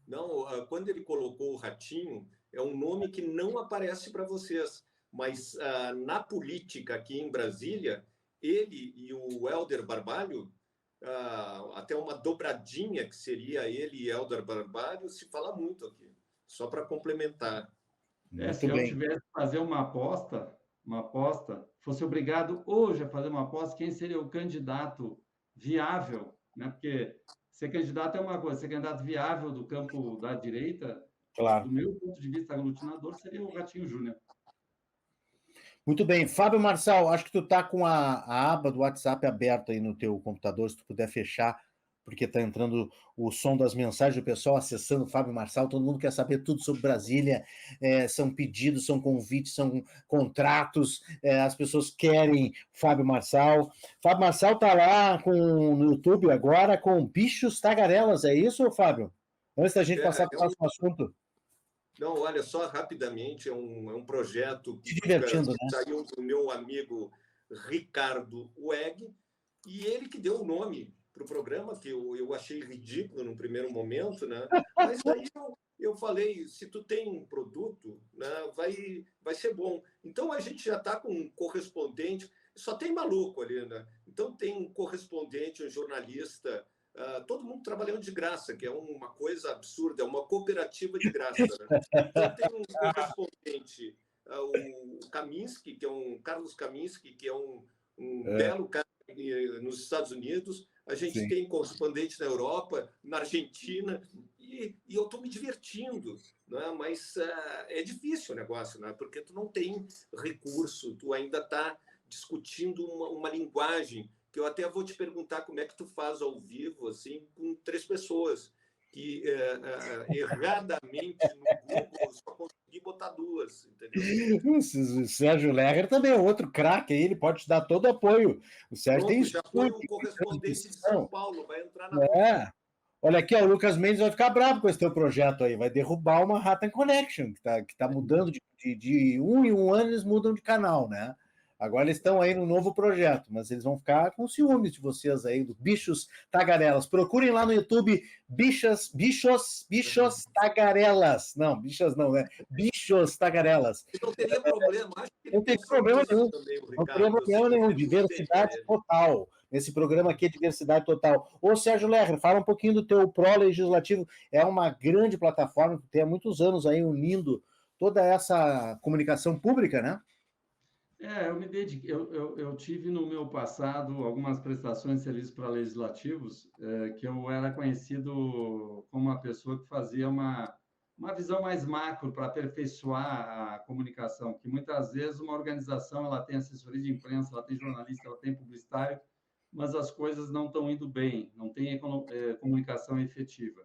Não, quando ele colocou o Ratinho, é um nome que não aparece para vocês, mas na política aqui em Brasília, ele e o Helder Barbalho, até uma dobradinha que seria ele e Helder Barbalho, se fala muito aqui, só para complementar. Se eu tivesse que fazer uma aposta, fosse obrigado hoje a fazer uma aposta, quem seria o candidato viável, né? Porque ser candidato é uma coisa, ser candidato viável do campo da direita, claro, do meu ponto de vista aglutinador, seria o Ratinho Júnior. Muito bem. Fábio Marçal, acho que tu tá com a aba do WhatsApp aberta aí no teu computador, se tu puder fechar, porque está entrando o som das mensagens do pessoal acessando o Fábio Marçal, todo mundo quer saber tudo sobre Brasília, são pedidos, são convites, são contratos, as pessoas querem Fábio Marçal. Fábio Marçal está lá no YouTube agora com Bichos Tagarelas, é isso, Fábio? Antes da gente passar para o próximo assunto. Não, olha, só rapidamente, é um projeto que saiu do meu amigo Ricardo Weg, e ele que deu o nome para o programa, que eu achei ridículo no primeiro momento, né? Mas aí eu falei, se tu tem um produto, né, vai ser bom. Então a gente já está com um correspondente, só tem maluco ali, né? Então tem um correspondente, um jornalista, todo mundo trabalhando de graça, que é uma coisa absurda, é uma cooperativa de graça, né? Então tem um correspondente, o Kaminski, que é Carlos Kaminski, que é um belo cara nos Estados Unidos. A gente tem correspondente na Europa, na Argentina, e eu estou me divertindo, né? Mas é difícil o negócio, né? Porque tu não tem recurso, tu ainda está discutindo uma linguagem que eu até vou te perguntar como é que tu faz ao vivo, assim, com 3 pessoas, que erradamente no Google só consegui botar 2, entendeu? O Sérgio Lerner também é outro craque, ele pode te dar todo o apoio. O Sérgio tem já foi o correspondente de São Paulo, vai entrar na... Olha aqui, o Lucas Mendes vai ficar bravo com esse teu projeto aí, vai derrubar uma Manhattan Connection, que tá mudando de 1 em 1 ano, eles mudam de canal, né? Agora eles estão aí no novo projeto, mas eles vão ficar com ciúmes de vocês aí, do Bichos Tagarelas. Procurem lá no YouTube Bichos Tagarelas. Não, bichas não, né? Bichos Tagarelas. Não teria problema, acho que não tem problema nenhum. Não tem problema nenhum, diversidade total. nesse programa aqui, Diversidade Total. Ô, Sérgio Lerner, fala um pouquinho do teu Pró-Legislativo. É uma grande plataforma que tem há muitos anos aí unindo toda essa comunicação pública, né? Eu me dediquei, eu tive no meu passado algumas prestações de serviços para legislativos, que eu era conhecido como uma pessoa que fazia uma visão mais macro para aperfeiçoar a comunicação, que muitas vezes uma organização ela tem assessoria de imprensa, ela tem jornalista, ela tem publicitário, mas as coisas não estão indo bem, não tem comunicação efetiva.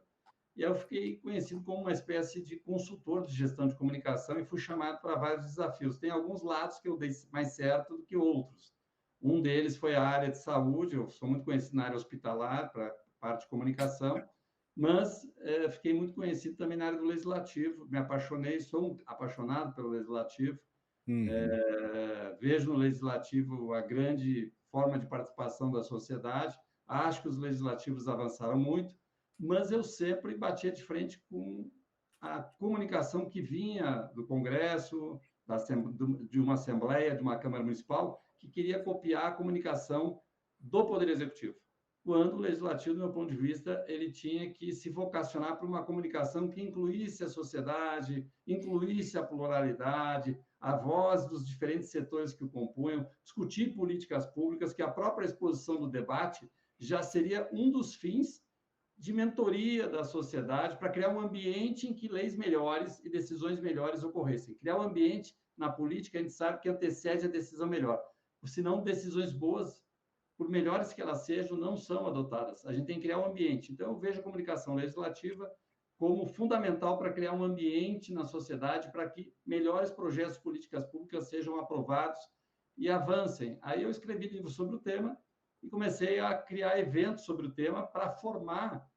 E eu fiquei conhecido como uma espécie de consultor de gestão de comunicação e fui chamado para vários desafios. Tem alguns lados que eu dei mais certo do que outros. Um deles foi a área de saúde, eu sou muito conhecido na área hospitalar, para a parte de comunicação, mas fiquei muito conhecido também na área do legislativo, me apaixonei, sou apaixonado pelo legislativo, vejo no legislativo a grande forma de participação da sociedade, acho que os legislativos avançaram muito, mas eu sempre batia de frente com a comunicação que vinha do Congresso, de uma Assembleia, de uma Câmara Municipal, que queria copiar a comunicação do Poder Executivo. Quando o Legislativo, do meu ponto de vista, ele tinha que se vocacionar para uma comunicação que incluísse a sociedade, incluísse a pluralidade, a voz dos diferentes setores que o compunham, discutir políticas públicas, que a própria exposição do debate já seria um dos fins de mentoria da sociedade para criar um ambiente em que leis melhores e decisões melhores ocorressem. Criar um ambiente na política, a gente sabe que antecede a decisão melhor. Senão, decisões boas, por melhores que elas sejam, não são adotadas. A gente tem que criar um ambiente. Então, eu vejo a comunicação legislativa como fundamental para criar um ambiente na sociedade para que melhores projetos, políticas públicas sejam aprovados e avancem. Aí eu escrevi livro sobre o tema e comecei a criar eventos sobre o tema para formar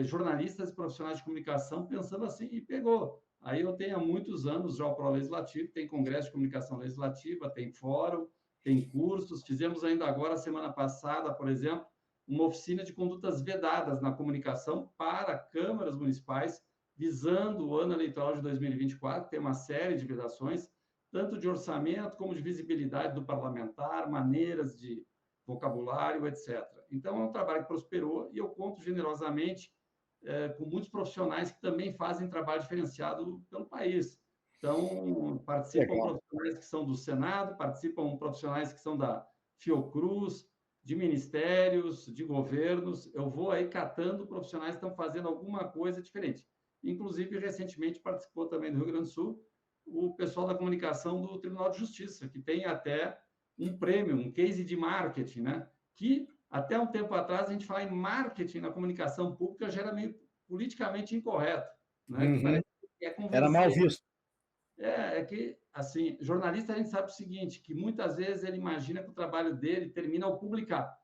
jornalistas e profissionais de comunicação pensando assim, e pegou. Aí eu tenho há muitos anos já o Pró-Legislativo, tem congresso de comunicação legislativa, tem fórum, tem cursos, fizemos ainda agora, semana passada, por exemplo, uma oficina de condutas vedadas na comunicação para câmaras municipais, visando o ano eleitoral de 2024, tem uma série de vedações, tanto de orçamento como de visibilidade do parlamentar, maneiras de vocabulário, etc. Então, é um trabalho que prosperou e eu conto generosamente com muitos profissionais que também fazem trabalho diferenciado pelo país. Então, participam profissionais que são do Senado, participam profissionais que são da Fiocruz, de ministérios, de governos. Eu vou aí catando profissionais que estão fazendo alguma coisa diferente. Inclusive, recentemente participou também do Rio Grande do Sul o pessoal da comunicação do Tribunal de Justiça, que tem até um prêmio, um case de marketing, né? Que até um tempo atrás a gente fala em marketing na comunicação pública já era meio politicamente incorreto, né? Que parece que é convencer. Era mal visto. É que, assim, jornalista a gente sabe o seguinte, que muitas vezes ele imagina que o trabalho dele termina ao publicar.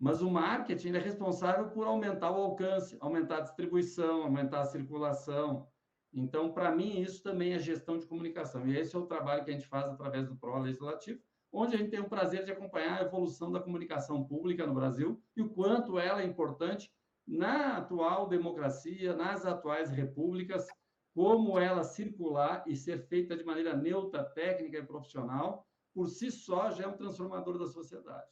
Mas o marketing é responsável por aumentar o alcance, aumentar a distribuição, aumentar a circulação. Então, para mim, isso também é gestão de comunicação. E esse é o trabalho que a gente faz através do Pró-Legislativo, onde a gente tem o prazer de acompanhar a evolução da comunicação pública no Brasil e o quanto ela é importante na atual democracia, nas atuais repúblicas, como ela circular e ser feita de maneira neutra, técnica e profissional, por si só já é um transformador da sociedade.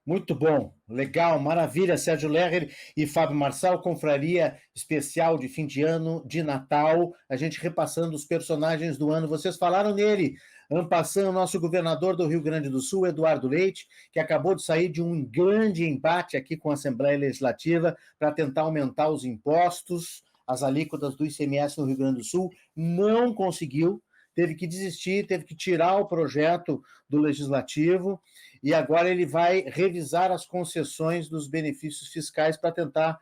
Muito bom, legal, maravilha, Sérgio Lerner e Fábio Marçal, confraria especial de fim de ano, de Natal, a gente repassando os personagens do ano. Vocês falaram nele, ampassando o nosso governador do Rio Grande do Sul, Eduardo Leite, que acabou de sair de um grande embate aqui com a Assembleia Legislativa para tentar aumentar os impostos, as alíquotas do ICMS no Rio Grande do Sul, não conseguiu, teve que desistir, teve que tirar o projeto do Legislativo, e agora ele vai revisar as concessões dos benefícios fiscais para tentar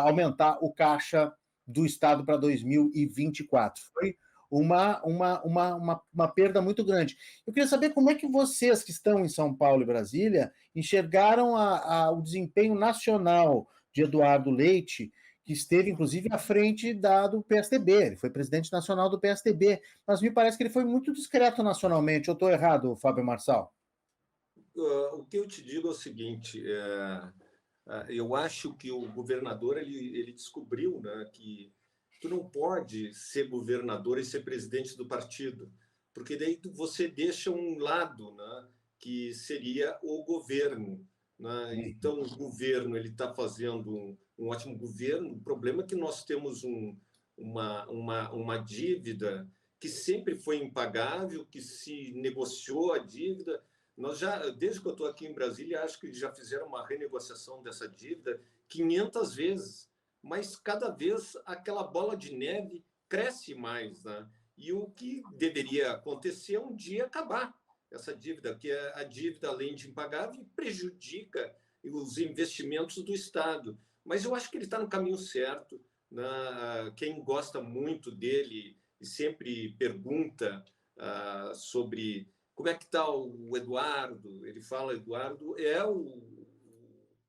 aumentar o caixa do Estado para 2024. Foi uma perda muito grande. Eu queria saber como é que vocês, que estão em São Paulo e Brasília, enxergaram o desempenho nacional de Eduardo Leite, que esteve, inclusive, à frente do PSDB. Ele foi presidente nacional do PSDB, mas me parece que ele foi muito discreto nacionalmente. Eu estou errado, Fábio Marçal? O que eu te digo é o seguinte, eu acho que o governador ele descobriu, né, que tu não pode ser governador e ser presidente do partido, porque daí você deixa um lado, né, que seria o governo, né? Então, o governo ele está fazendo um ótimo governo. O problema é que nós temos uma dívida que sempre foi impagável, que se negociou a dívida. Nós já, desde que eu estou aqui em Brasília, acho que já fizeram uma renegociação dessa dívida 500 vezes, mas cada vez aquela bola de neve cresce mais, né? E o que deveria acontecer é um dia acabar essa dívida, que é a dívida, além de impagável, prejudica os investimentos do Estado. Mas eu acho que ele está no caminho certo, né? Quem gosta muito dele e sempre pergunta sobre como é que está o Eduardo, ele fala, Eduardo é o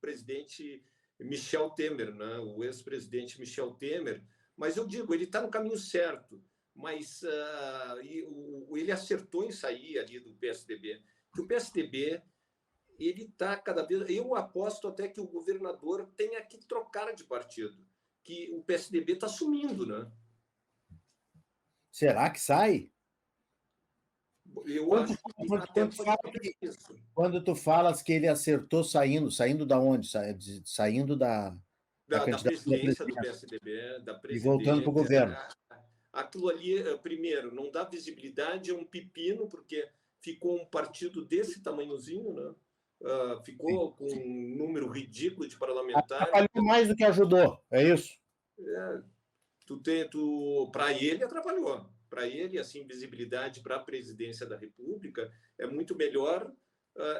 presidente Michel Temer, né? O ex-presidente Michel Temer, mas eu digo, ele está no caminho certo, mas ele acertou em sair ali do PSDB, que o PSDB ele está cada vez... Eu aposto até que o governador tenha que trocar de partido, que o PSDB está sumindo, né? Será que sai? Eu acho que até quando tu falas que ele acertou saindo da onde? Saindo da da presidência do PSDB, da presidência, e voltando para o governo. Aquilo ali, primeiro, não dá visibilidade, é um pepino, porque ficou um partido desse tamanhozinho, né? Ficou com um número ridículo de parlamentares. Atrapalhou mais do que ajudou, é isso? Para ele, atrapalhou. Para ele, assim, visibilidade para a presidência da República é muito melhor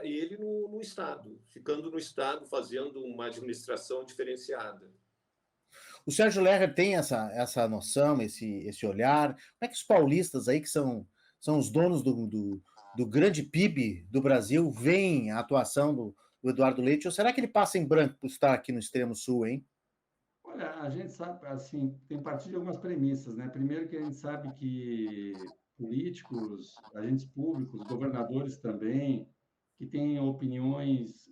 ele no Estado, ficando no Estado, fazendo uma administração diferenciada. O Sérgio Lerner tem essa noção, esse olhar. Como é que os paulistas aí, que são os donos do grande PIB do Brasil, veem a atuação do Eduardo Leite? Ou será que ele passa em branco por estar aqui no extremo sul, hein? Olha, a gente sabe, assim, tem partido de algumas premissas, né? Primeiro que a gente sabe que políticos, agentes públicos, governadores também, que têm opiniões,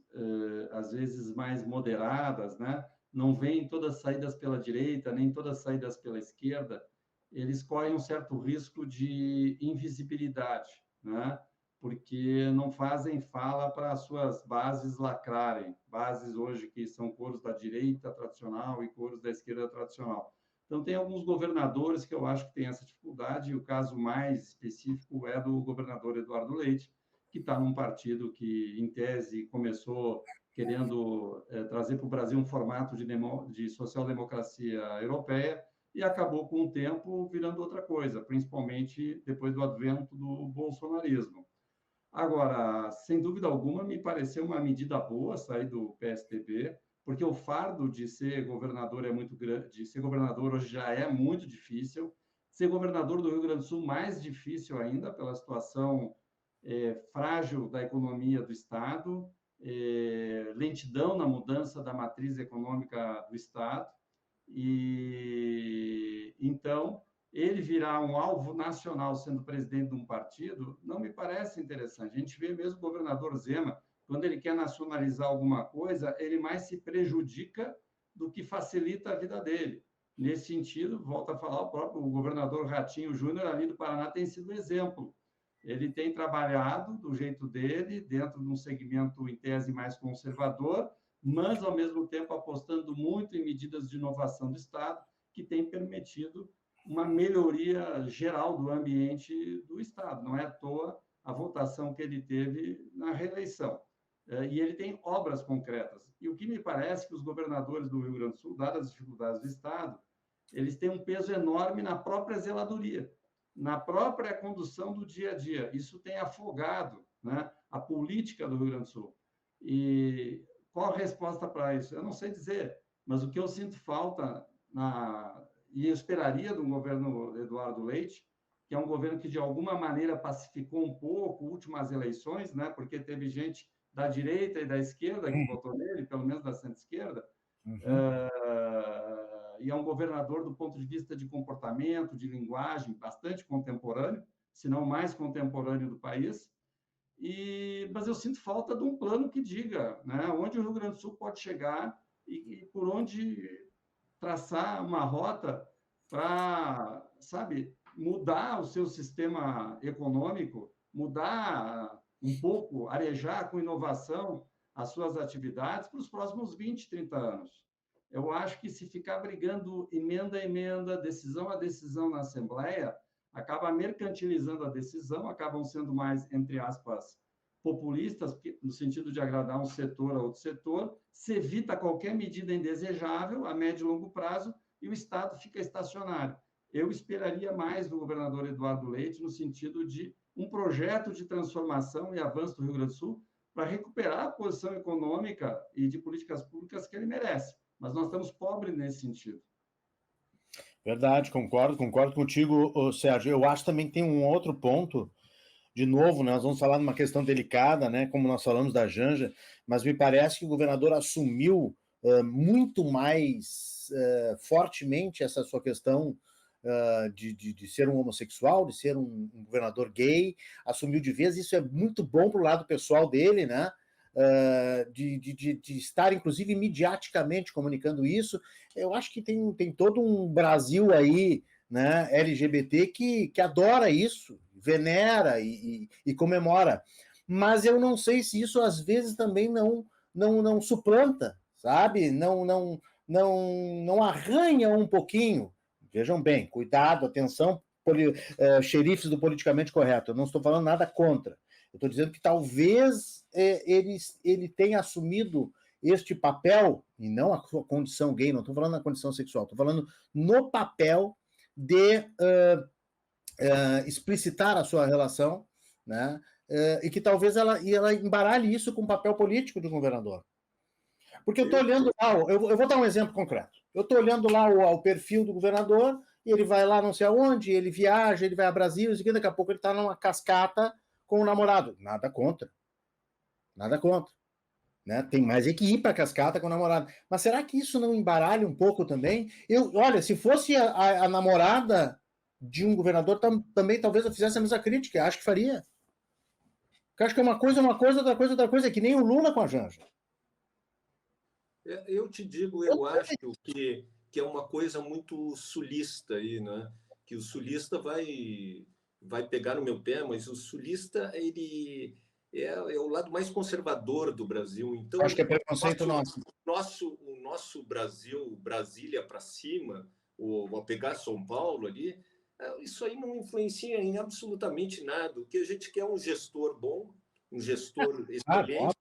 às vezes, mais moderadas, né? Não veem todas as saídas pela direita, nem todas as saídas pela esquerda, eles correm um certo risco de invisibilidade, né? Porque não fazem fala para as suas bases lacrarem, bases hoje que são coros da direita tradicional e coros da esquerda tradicional. Então, tem alguns governadores que eu acho que têm essa dificuldade, e o caso mais específico é do governador Eduardo Leite, que está num partido que, em tese, começou querendo trazer para o Brasil um formato de social-democracia europeia e acabou, com o tempo, virando outra coisa, principalmente depois do advento do bolsonarismo. Agora, sem dúvida alguma, me pareceu uma medida boa sair do PSDB, porque o fardo de ser governador é muito grande, de ser governador hoje já é muito difícil, ser governador do Rio Grande do Sul mais difícil ainda, pela situação frágil da economia do Estado, lentidão na mudança da matriz econômica do Estado, e então ele virar um alvo nacional sendo presidente de um partido não me parece interessante. A gente vê mesmo o governador Zema, quando ele quer nacionalizar alguma coisa, ele mais se prejudica do que facilita a vida dele. Nesse sentido, volto a falar, o próprio governador Ratinho Júnior ali do Paraná tem sido exemplo. Ele tem trabalhado do jeito dele, dentro de um segmento, em tese, mais conservador, mas, ao mesmo tempo, apostando muito em medidas de inovação do Estado, que tem permitido uma melhoria geral do ambiente do Estado. Não é à toa a votação que ele teve na reeleição. E ele tem obras concretas. E o que me parece que os governadores do Rio Grande do Sul, dadas as dificuldades do Estado, eles têm um peso enorme na própria zeladoria, na própria condução do dia a dia. Isso tem afogado, né, a política do Rio Grande do Sul. E qual a resposta para isso? Eu não sei dizer, mas o que eu sinto falta e eu esperaria do governo Eduardo Leite, que é um governo que, de alguma maneira, pacificou um pouco últimas eleições, né? Porque teve gente da direita e da esquerda que votou nele, pelo menos da centro-esquerda, e é um governador, do ponto de vista de comportamento, de linguagem, bastante contemporâneo, se não mais contemporâneo do país, mas eu sinto falta de um plano que diga, né, onde o Rio Grande do Sul pode chegar e por onde traçar uma rota para, sabe, mudar o seu sistema econômico, mudar um pouco, arejar com inovação as suas atividades para os próximos 20, 30 anos. Eu acho que se ficar brigando emenda a emenda, decisão a decisão na Assembleia, acaba mercantilizando a decisão, acabam sendo mais, entre aspas, populistas, no sentido de agradar um setor a outro setor, se evita qualquer medida indesejável a médio e longo prazo e o Estado fica estacionário. Eu esperaria mais do governador Eduardo Leite no sentido de um projeto de transformação e avanço do Rio Grande do Sul para recuperar a posição econômica e de políticas públicas que ele merece. Mas nós estamos pobres nesse sentido. Verdade, concordo contigo, Sérgio. Eu acho também que tem um outro ponto. De novo, nós vamos falar de uma questão delicada, né, como nós falamos da Janja, mas me parece que o governador assumiu muito mais fortemente essa sua questão de ser um homossexual, de ser um governador gay, assumiu de vez. Isso é muito bom para o lado pessoal dele, né? De estar, inclusive, midiaticamente comunicando isso. Eu acho que tem todo um Brasil aí, né, LGBT que adora isso, venera e comemora. Mas eu não sei se isso, às vezes, também não suplanta, sabe? Não arranha um pouquinho. Vejam bem, cuidado, atenção, xerifes do politicamente correto. Eu não estou falando nada contra. Eu estou dizendo que talvez ele tenha assumido este papel, e não a sua condição gay, não estou falando na condição sexual, estou falando no papel de explicitar a sua relação, né? E que talvez ela embaralhe isso com o papel político do governador. Porque eu estou olhando lá, eu vou dar um exemplo concreto. Eu estou olhando lá o perfil do governador, e ele vai lá não sei aonde, ele viaja, ele vai a Brasília, e daqui a pouco ele está numa cascata com o namorado. Nada contra. Né? Tem mais é que ir para a cascata com o namorado. Mas será que isso não embaralha um pouco também? Olha, se fosse a namorada de um governador, também talvez eu fizesse a mesma crítica. Acho que faria. Porque acho que é uma coisa, outra coisa. É que nem o Lula com a Janja. Eu te digo, eu acho que é uma coisa muito sulista aí, né? Que o sulista vai pegar no meu pé, mas o sulista, ele é o lado mais conservador do Brasil. Então, acho que é preconceito nosso. O nosso Brasil, Brasília para cima, ou pegar São Paulo ali, isso aí não influencia em absolutamente nada. O que a gente quer é um gestor bom, um gestor excelente.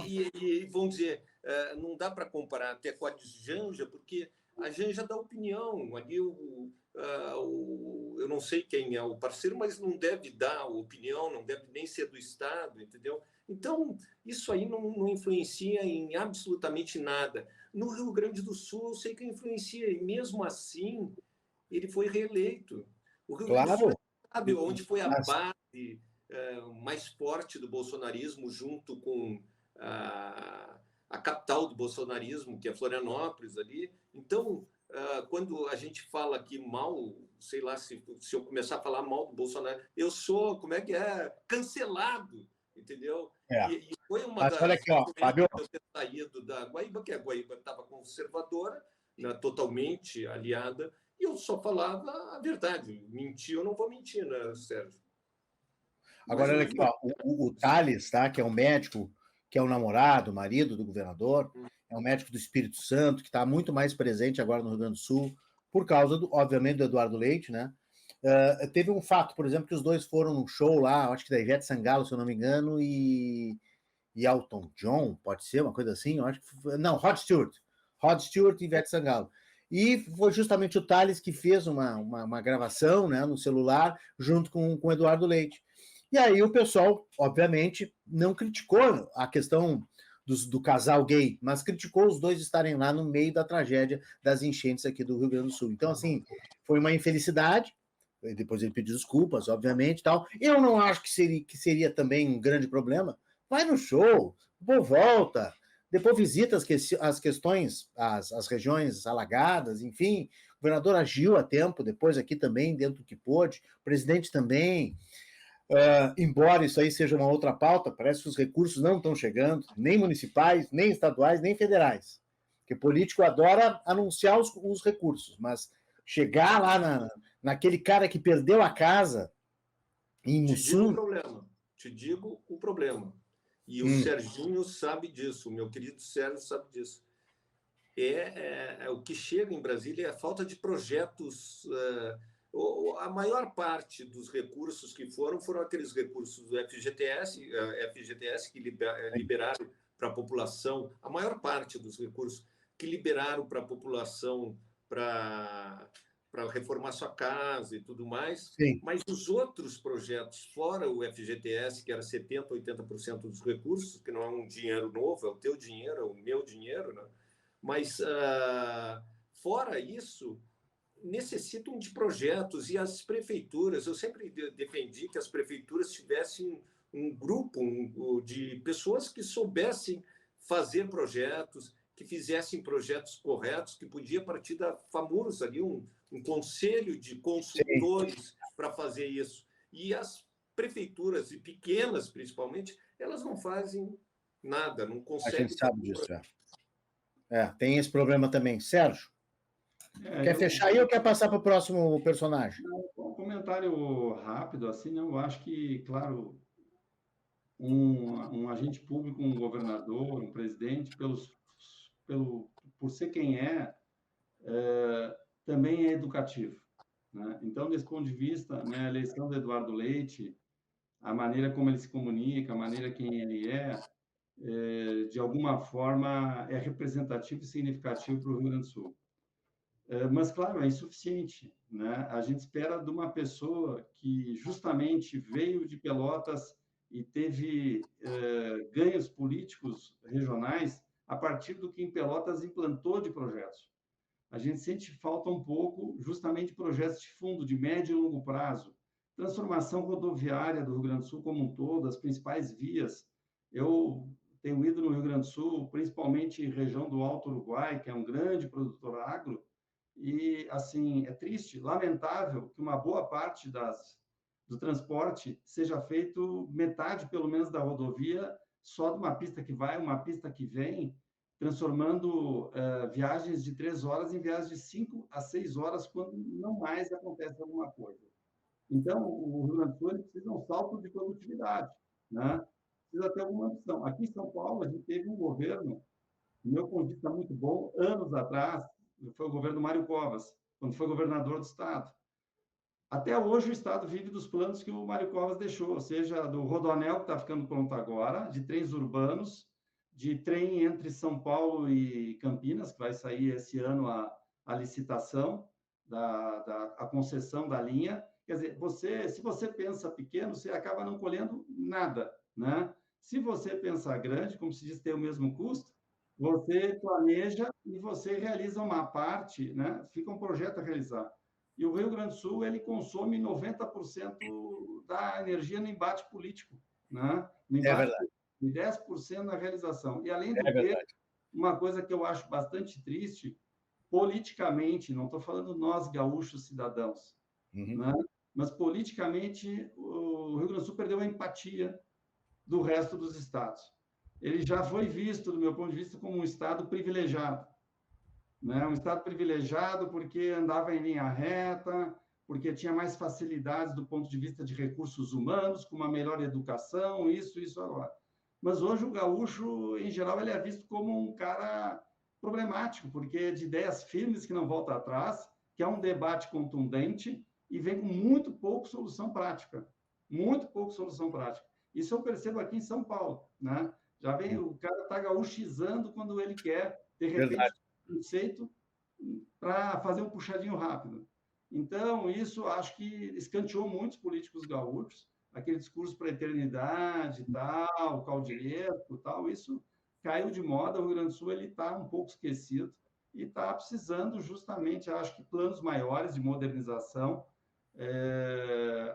E vamos dizer, não dá para comparar até com a Janja, porque a Janja dá opinião. Ali eu não sei quem é o parceiro, mas não deve dar opinião, não deve nem ser do Estado, entendeu? Então, isso aí não influencia em absolutamente nada. No Rio Grande do Sul, eu sei que influencia, e mesmo assim, ele foi reeleito. O Rio Grande do Sul, sabe onde foi a base mais forte do bolsonarismo, junto com a capital do bolsonarismo, que é Florianópolis ali. Então, quando a gente fala aqui mal, sei lá, se eu começar a falar mal do Bolsonaro, eu sou, cancelado, entendeu? E foi uma das olha aqui, ó, Fábio, eu ter saído da Guaíba, que a Guaíba estava conservadora, né, totalmente aliada, e eu só falava a verdade. Mentir, eu não vou mentir, né, Sérgio? Agora, olha aqui, ó, o Thales, tá, que é um médico, que é o namorado, o marido do governador, é um médico do Espírito Santo, que está muito mais presente agora no Rio Grande do Sul, por causa, obviamente, do Eduardo Leite, né? Teve um fato, por exemplo, que os dois foram num show lá, acho que da Ivete Sangalo, se eu não me engano, e Elton John, pode ser, uma coisa assim, eu acho que foi, não, Rod Stewart e Ivete Sangalo. E foi justamente o Thales que fez uma gravação, né, no celular, junto com o Eduardo Leite. E aí o pessoal, obviamente, não criticou a questão do casal gay, mas criticou os dois estarem lá no meio da tragédia das enchentes aqui do Rio Grande do Sul. Então, assim, foi uma infelicidade. Depois ele pediu desculpas, obviamente, tal. Eu não acho que seria também um grande problema. Vai no show, depois volta, depois visita as questões, as regiões alagadas, enfim. O governador agiu a tempo, depois aqui também, dentro do que pôde, o presidente também. Embora isso aí seja uma outra pauta, parece que os recursos não estão chegando, nem municipais, nem estaduais, nem federais. Porque político adora anunciar os recursos, mas chegar lá naquele cara que perdeu a casa em Mussum... te digo o problema. E o Serginho sabe disso, o meu querido Sérgio sabe disso. O que chega em Brasília é a falta de projetos. A maior parte dos recursos que foram aqueles recursos do FGTS que liberaram para a população, a maior parte dos recursos que liberaram para a população para reformar sua casa e tudo mais. Sim. Mas os outros projetos, fora o FGTS, que era 70%, 80% dos recursos, que não é um dinheiro novo, é o teu dinheiro, é o meu dinheiro, né? Mas, fora isso, necessitam de projetos, e as prefeituras, eu sempre defendi que as prefeituras tivessem um grupo de pessoas que soubessem fazer projetos, que fizessem projetos corretos, que podia partir da FAMURS, ali um conselho de consultores para fazer isso. E as prefeituras, e pequenas principalmente, elas não fazem nada, não conseguem. A gente sabe disso, tem esse problema também. Sérgio, quer fechar aí ou quer passar para o próximo personagem? Um comentário rápido, assim, eu acho que, claro, um agente público, um governador, um presidente, por ser quem também é educativo, né? Então, desse ponto de vista, né, a eleição do Eduardo Leite, a maneira como ele se comunica, a maneira quem ele de alguma forma, é representativo e significativo para o Rio Grande do Sul. Mas, claro, é insuficiente, né? A gente espera de uma pessoa que justamente veio de Pelotas e teve ganhos políticos regionais a partir do que em Pelotas implantou de projetos. A gente sente falta um pouco justamente de projetos de fundo, de médio e longo prazo, transformação rodoviária do Rio Grande do Sul como um todo, as principais vias. Eu tenho ido no Rio Grande do Sul, principalmente região do Alto Uruguai, que é um grande produtor agro, e, assim, é triste, lamentável que uma boa parte do transporte seja feito metade, pelo menos, da rodovia, só de uma pista que vai, uma pista que vem, transformando viagens de 3 horas em viagens de 5 a 6 horas, quando não mais acontece alguma coisa. Então, o Rio Grande do Sul precisa de um salto de produtividade, né? Precisa ter alguma opção. Aqui em São Paulo, a gente teve um governo, do meu ponto de vista, muito bom, anos atrás, foi o governo Mário Covas, quando foi governador do Estado. Até hoje, o Estado vive dos planos que o Mário Covas deixou, ou seja, do Rodoanel, que está ficando pronto agora, de trens urbanos, de trem entre São Paulo e Campinas, que vai sair esse ano a licitação, a concessão da linha. Quer dizer, se você pensa pequeno, você acaba não colhendo nada, né? Se você pensar grande, como se diz, ter o mesmo custo, você planeja e você realiza uma parte, né? Fica um projeto a realizar. E o Rio Grande do Sul, ele consome 90% da energia no embate político, né? No embate e 10% na realização. E, além do que, uma coisa que eu acho bastante triste, politicamente, não estou falando nós, gaúchos, cidadãos, né? Mas, politicamente, o Rio Grande do Sul perdeu a empatia do resto dos estados. Ele já foi visto, do meu ponto de vista, como um estado privilegiado, né? Um estado privilegiado porque andava em linha reta, porque tinha mais facilidades do ponto de vista de recursos humanos, com uma melhor educação, isso agora. Mas hoje o gaúcho, em geral, ele é visto como um cara problemático, porque é de ideias firmes que não volta atrás, que é um debate contundente e vem com muito pouco solução prática. Muito pouco solução prática. Isso eu percebo aqui em São Paulo, né? Já vem, o cara está gaúchizando quando ele quer, de repente, um conceito para fazer um puxadinho rápido. Então, isso acho que escanteou muitos políticos gaúchos, aquele discurso para a eternidade, tal, caudilhesco, tal, isso caiu de moda. O Rio Grande do Sul está um pouco esquecido e está precisando justamente, acho que, planos maiores de modernização,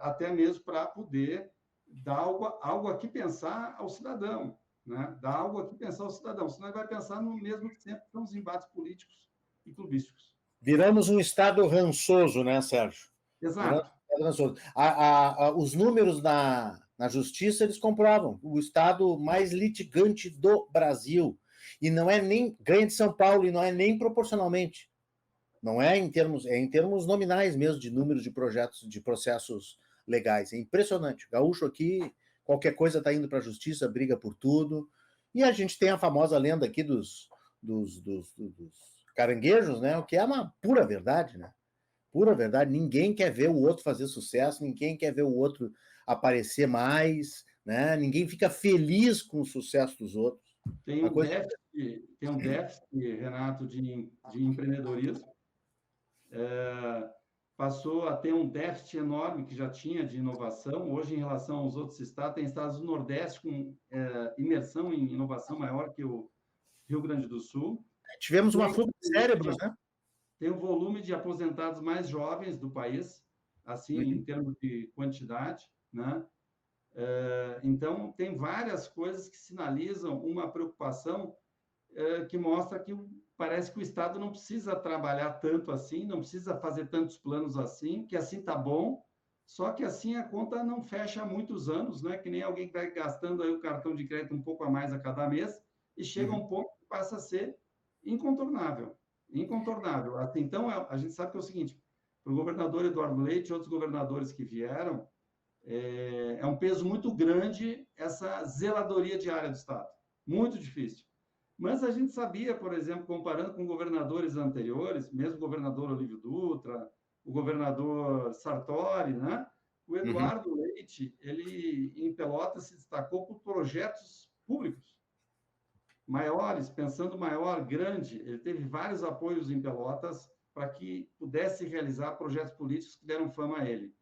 até mesmo para poder dar algo a que pensar ao cidadão, né? Dar algo a que pensar ao cidadão, senão ele vai pensar no mesmo que sempre são os embates políticos e clubísticos. Viramos um estado rançoso, né, Sérgio? Exato. Rançoso. Os números na justiça, eles comprovam o estado mais litigante do Brasil. E não é nem ganha de São Paulo, e não é nem proporcionalmente. Não é em termos nominais mesmo, de números de projetos, de processos legais. É impressionante. O gaúcho aqui qualquer coisa está indo para a justiça, briga por tudo. E a gente tem a famosa lenda aqui dos caranguejos, né? O que é uma pura verdade, né? Pura verdade. Ninguém quer ver o outro fazer sucesso, ninguém quer ver o outro aparecer mais, né? Ninguém fica feliz com o sucesso dos outros. Tem um déficit, Renato, de empreendedorismo. Passou a ter um déficit enorme que já tinha de inovação. Hoje, em relação aos outros estados, tem estados do Nordeste com imersão em inovação maior que o Rio Grande do Sul. Tivemos uma fuga de cérebros, né? Tem o volume de aposentados mais jovens do país, assim, em termos de quantidade, né? Então, tem várias coisas que sinalizam uma preocupação que mostra que parece que o Estado não precisa trabalhar tanto assim, não precisa fazer tantos planos assim, que assim está bom, só que assim a conta não fecha há muitos anos, né? Que nem alguém que vai gastando aí o cartão de crédito um pouco a mais a cada mês, e chega um ponto que passa a ser incontornável. Incontornável. Assim, então, a gente sabe que é o seguinte, para o governador Eduardo Leite e outros governadores que vieram, é um peso muito grande essa zeladoria diária do Estado. Muito difícil. Mas a gente sabia, por exemplo, comparando com governadores anteriores, mesmo o governador Olívio Dutra, o governador Sartori, né? O Eduardo Leite, ele em Pelotas se destacou por projetos públicos maiores, pensando maior, grande. Ele teve vários apoios em Pelotas para que pudesse realizar projetos políticos que deram fama a ele.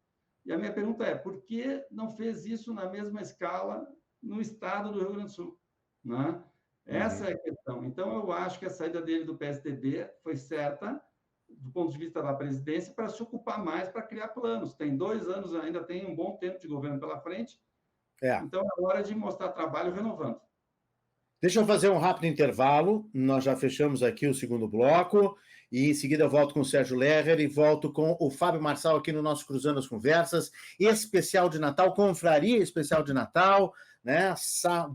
E a minha pergunta é, por que não fez isso na mesma escala no estado do Rio Grande do Sul? Né? Essa é a questão. Então, eu acho que a saída dele do PSDB foi certa, do ponto de vista da presidência, para se ocupar mais, para criar planos. Tem 2 anos, ainda tem um bom tempo de governo pela frente. Então, é hora de mostrar trabalho renovando. Deixa eu fazer um rápido intervalo. Nós já fechamos aqui o segundo bloco. E em seguida eu volto com o Sérgio Lerrer e volto com o Fábio Marçal aqui no nosso Cruzando as Conversas. Especial de Natal, confraria especial de Natal, né?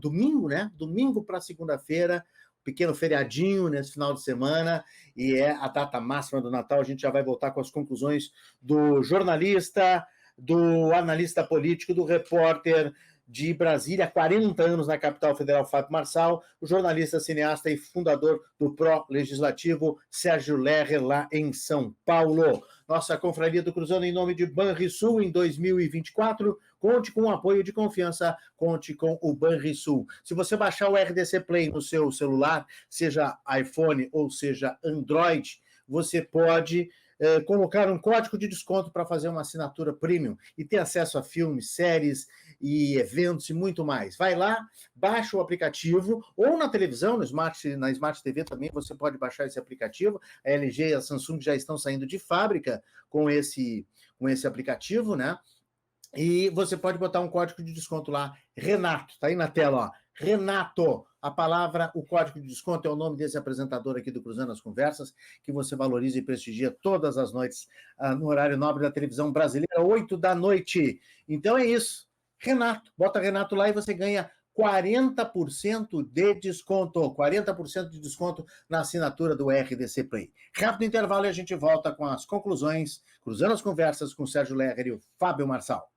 Domingo, né? Domingo para segunda-feira, pequeno feriadinho nesse final de semana, e é a data máxima do Natal. A gente já vai voltar com as conclusões do jornalista, do analista político, do repórter de Brasília, 40 anos na capital federal, Fábio Marçal, o jornalista, cineasta e fundador do Pró Legislativo, Sérgio Lerrer, lá em São Paulo. Nossa confraria do Cruzando em nome de Banrisul em 2024. Conte com o apoio de confiança, conte com o Banrisul. Se você baixar o RDC Play no seu celular, seja iPhone ou seja Android, você pode colocar um código de desconto para fazer uma assinatura premium e ter acesso a filmes, séries e eventos e muito mais. Vai lá, baixa o aplicativo, ou na televisão, na Smart TV também você pode baixar esse aplicativo. A LG e a Samsung já estão saindo de fábrica com esse aplicativo, né? E você pode botar um código de desconto lá, Renato, tá aí na tela, ó. Renato, a palavra, o código de desconto é o nome desse apresentador aqui do Cruzando as Conversas, que você valoriza e prestigia todas as noites no horário nobre da televisão brasileira, 8 da noite. Então é isso. Renato, bota Renato lá e você ganha 40% de desconto. 40% de desconto na assinatura do RDC Play. Rápido intervalo e a gente volta com as conclusões, Cruzando as Conversas com o Sérgio Lerrer e o Fábio Marçal.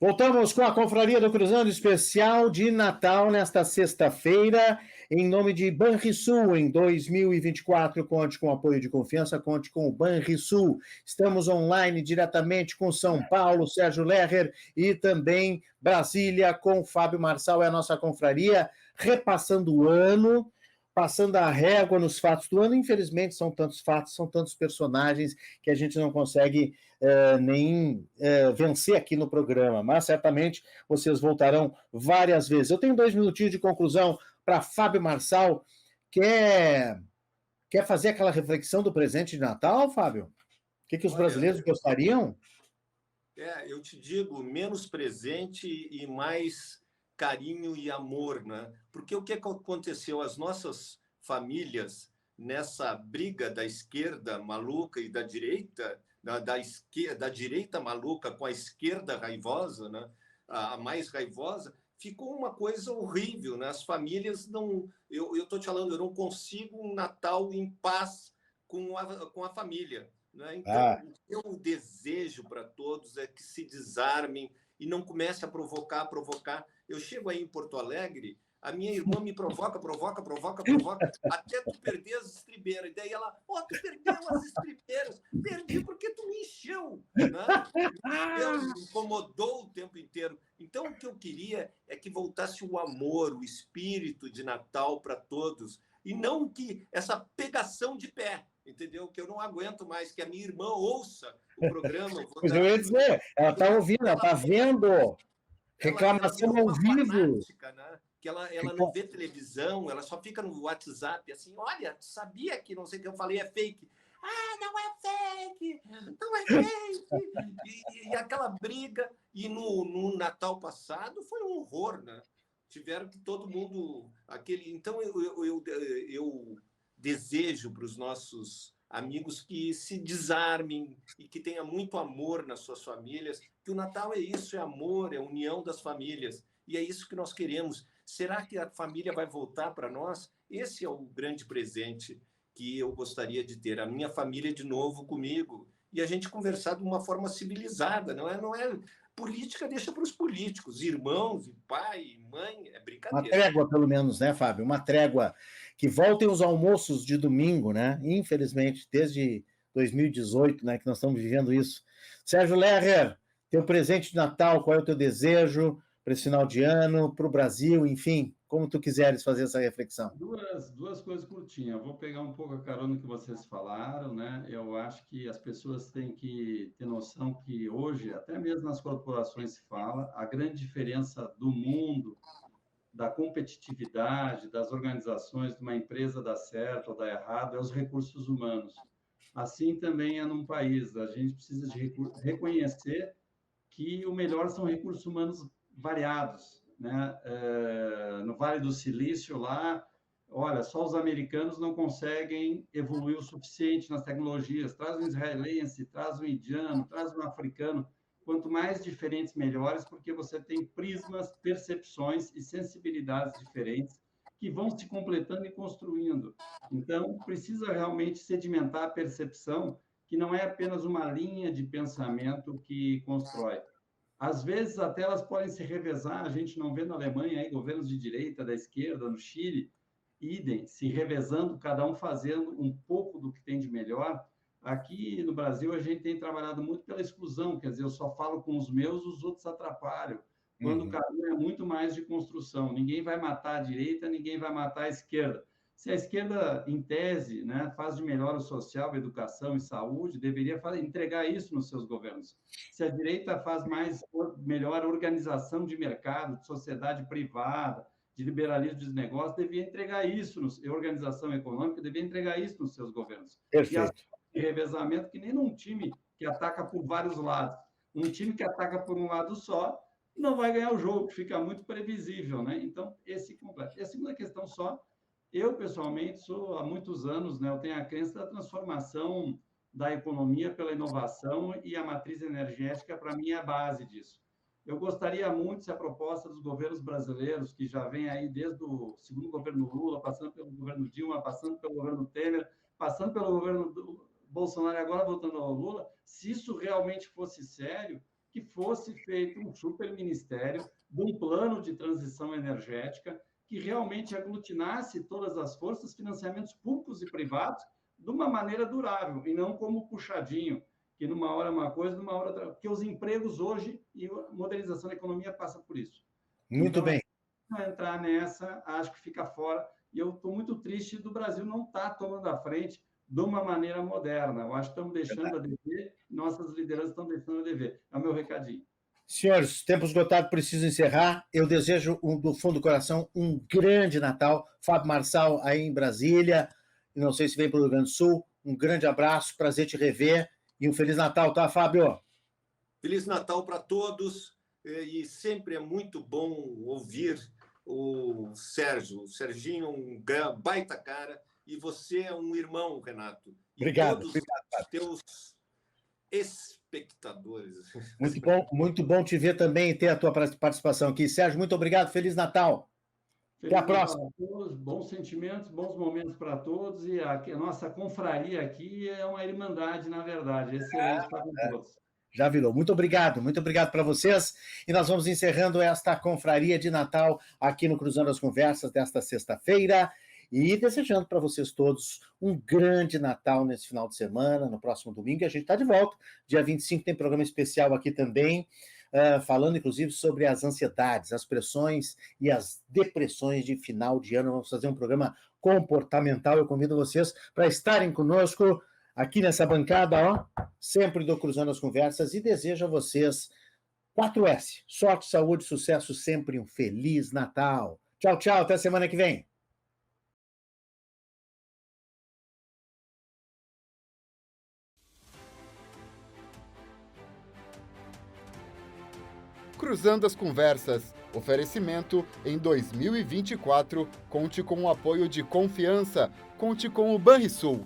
Voltamos com a Confraria do Cruzando especial de Natal nesta sexta-feira, em nome de Banrisul. Em 2024, conte com apoio de confiança, conte com o Banrisul. Estamos online diretamente com São Paulo, Sérgio Lerrer, e também Brasília com Fábio Marçal. É a nossa confraria, repassando o ano, passando a régua nos fatos do ano. Infelizmente, são tantos fatos, são tantos personagens que a gente não consegue nem vencer aqui no programa, mas certamente vocês voltarão várias vezes. Eu tenho 2 minutinhos de conclusão para Fábio Marçal. Quer fazer aquela reflexão do presente de Natal, Fábio? O que os brasileiros gostariam? Eu te digo, menos presente e mais carinho e amor, né? Porque o que aconteceu? As nossas famílias, nessa briga da esquerda maluca e da direita, da direita maluca com a esquerda raivosa, né? A mais raivosa, ficou uma coisa horrível, né? As famílias não... Eu estou te falando, eu não consigo um Natal em paz com a família, né? Então, o que eu desejo para todos é que se desarmem e não comece a provocar. Eu chego aí em Porto Alegre, a minha irmã me provoca, até tu perder as estribeiras. E daí ela, tu perdeu as estribeiras. Perdi porque tu me encheu, né? Me incomodou o tempo inteiro. Então, o que eu queria é que voltasse o amor, o espírito de Natal para todos, e não que essa pegação de pé, entendeu? Que eu não aguento mais, que a minha irmã ouça o programa. Pois eu ia dizer, ela está ouvindo, ela está vendo. Reclamação ela ao vivo. fanática, né? Que ela não vê televisão, ela só fica no WhatsApp, assim, olha, sabia que não sei o que eu falei é fake. Não é fake, não é fake. E aquela briga, e no Natal passado foi um horror, né? Tiveram que todo mundo... Então, eu desejo para os nossos amigos que se desarmem e que tenham muito amor nas suas famílias, que o Natal é isso, é amor, é união das famílias, e é isso que nós queremos. Será que a família vai voltar para nós? Esse é o grande presente que eu gostaria de ter, a minha família de novo comigo, e a gente conversar de uma forma civilizada, não é política, deixa para os políticos, irmãos, e pai, e mãe, é brincadeira. Uma trégua, pelo menos, né, Fábio? Uma trégua. Que voltem os almoços de domingo, né? Infelizmente, desde 2018, né, que nós estamos vivendo isso. Sérgio Lerrer, teu presente de Natal, qual é o teu desejo para esse final de ano, para o Brasil, enfim, como tu quiseres fazer essa reflexão. Duas coisas curtinhas. Eu vou pegar um pouco a carona que vocês falaram, né? Eu acho que as pessoas têm que ter noção que hoje, até mesmo nas corporações se fala, a grande diferença do mundo, da competitividade, das organizações, de uma empresa dar certo ou dar errado, é os recursos humanos. Assim também é num país. A gente precisa de reconhecer que o melhor são recursos humanos variados, né? No Vale do Silício, lá, olha, só os americanos não conseguem evoluir o suficiente nas tecnologias. Traz um israelense, traz um indiano, traz um africano. Quanto mais diferentes, melhores, porque você tem prismas, percepções e sensibilidades diferentes que vão se completando e construindo. Então, precisa realmente sedimentar a percepção que não é apenas uma linha de pensamento que constrói. Às vezes, até elas podem se revezar, a gente não vê na Alemanha aí, governos de direita, da esquerda, no Chile, idem, se revezando, cada um fazendo um pouco do que tem de melhor. Aqui no Brasil, a gente tem trabalhado muito pela exclusão, quer dizer, eu só falo com os meus, os outros atrapalham. Quando o caminho é muito mais de construção. Ninguém vai matar a direita, ninguém vai matar a esquerda. Se a esquerda, em tese, né, faz de melhor o social, educação e saúde, deveria entregar isso nos seus governos. Se a direita faz melhor organização de mercado, de sociedade privada, de liberalismo de negócios, devia entregar isso, organização econômica, devia entregar isso nos seus governos. Perfeito. E revezamento, que nem num time que ataca por vários lados. Um time que ataca por um lado só não vai ganhar o jogo, fica muito previsível, né? Então, esse completo. E a segunda questão só, eu, pessoalmente, sou há muitos anos, né, eu tenho a crença da transformação da economia pela inovação e a matriz energética, para mim, é a base disso. Eu gostaria muito se a proposta dos governos brasileiros, que já vem aí desde o segundo governo Lula, passando pelo governo Dilma, passando pelo governo Temer, passando pelo governo do Bolsonaro e agora voltando ao Lula, se isso realmente fosse sério, que fosse feito um superministério de um plano de transição energética que realmente aglutinasse todas as forças, financiamentos públicos e privados, de uma maneira durável, e não como puxadinho, que numa hora é uma coisa, numa hora outra. Porque os empregos hoje e a modernização da economia passa por isso. Muito então, bem. Entrar nessa, acho que fica fora. E eu estou muito triste do Brasil não estar tomando a frente de uma maneira moderna. Eu acho que estamos deixando a dever, nossas lideranças estão deixando a dever. É o meu recadinho. Senhores, tempo esgotado, preciso encerrar. Eu desejo, do fundo do coração, um grande Natal. Fábio Marçal, aí em Brasília, não sei se vem para o Rio Grande do Sul. Um grande abraço, prazer te rever. E um Feliz Natal, tá, Fábio? Feliz Natal para todos. E sempre é muito bom ouvir o Sérgio. O Serginho é um baita cara. E você é um irmão, Renato. E obrigado. todos os teus espectadores. Muito bom te ver também e ter a tua participação aqui. Sérgio, muito obrigado. Feliz Natal. Até a próxima. Todos, bons sentimentos, bons momentos para todos. E a nossa confraria aqui é uma irmandade, na verdade. Excelente estar com todos. Já virou. Muito obrigado para vocês. E nós vamos encerrando esta confraria de Natal aqui no Cruzando as Conversas desta sexta-feira. E desejando para vocês todos um grande Natal nesse final de semana, no próximo domingo. E a gente está de volta. Dia 25 tem programa especial aqui também, falando inclusive sobre as ansiedades, as pressões e as depressões de final de ano. Vamos fazer um programa comportamental. Eu convido vocês para estarem conosco aqui nessa bancada, ó, sempre do Cruzando as Conversas, e desejo a vocês 4S. Sorte, saúde, sucesso, sempre um Feliz Natal. Tchau, tchau, até semana que vem. Cruzando as Conversas. Oferecimento em 2024. Conte com o apoio de confiança. Conte com o Banrisul.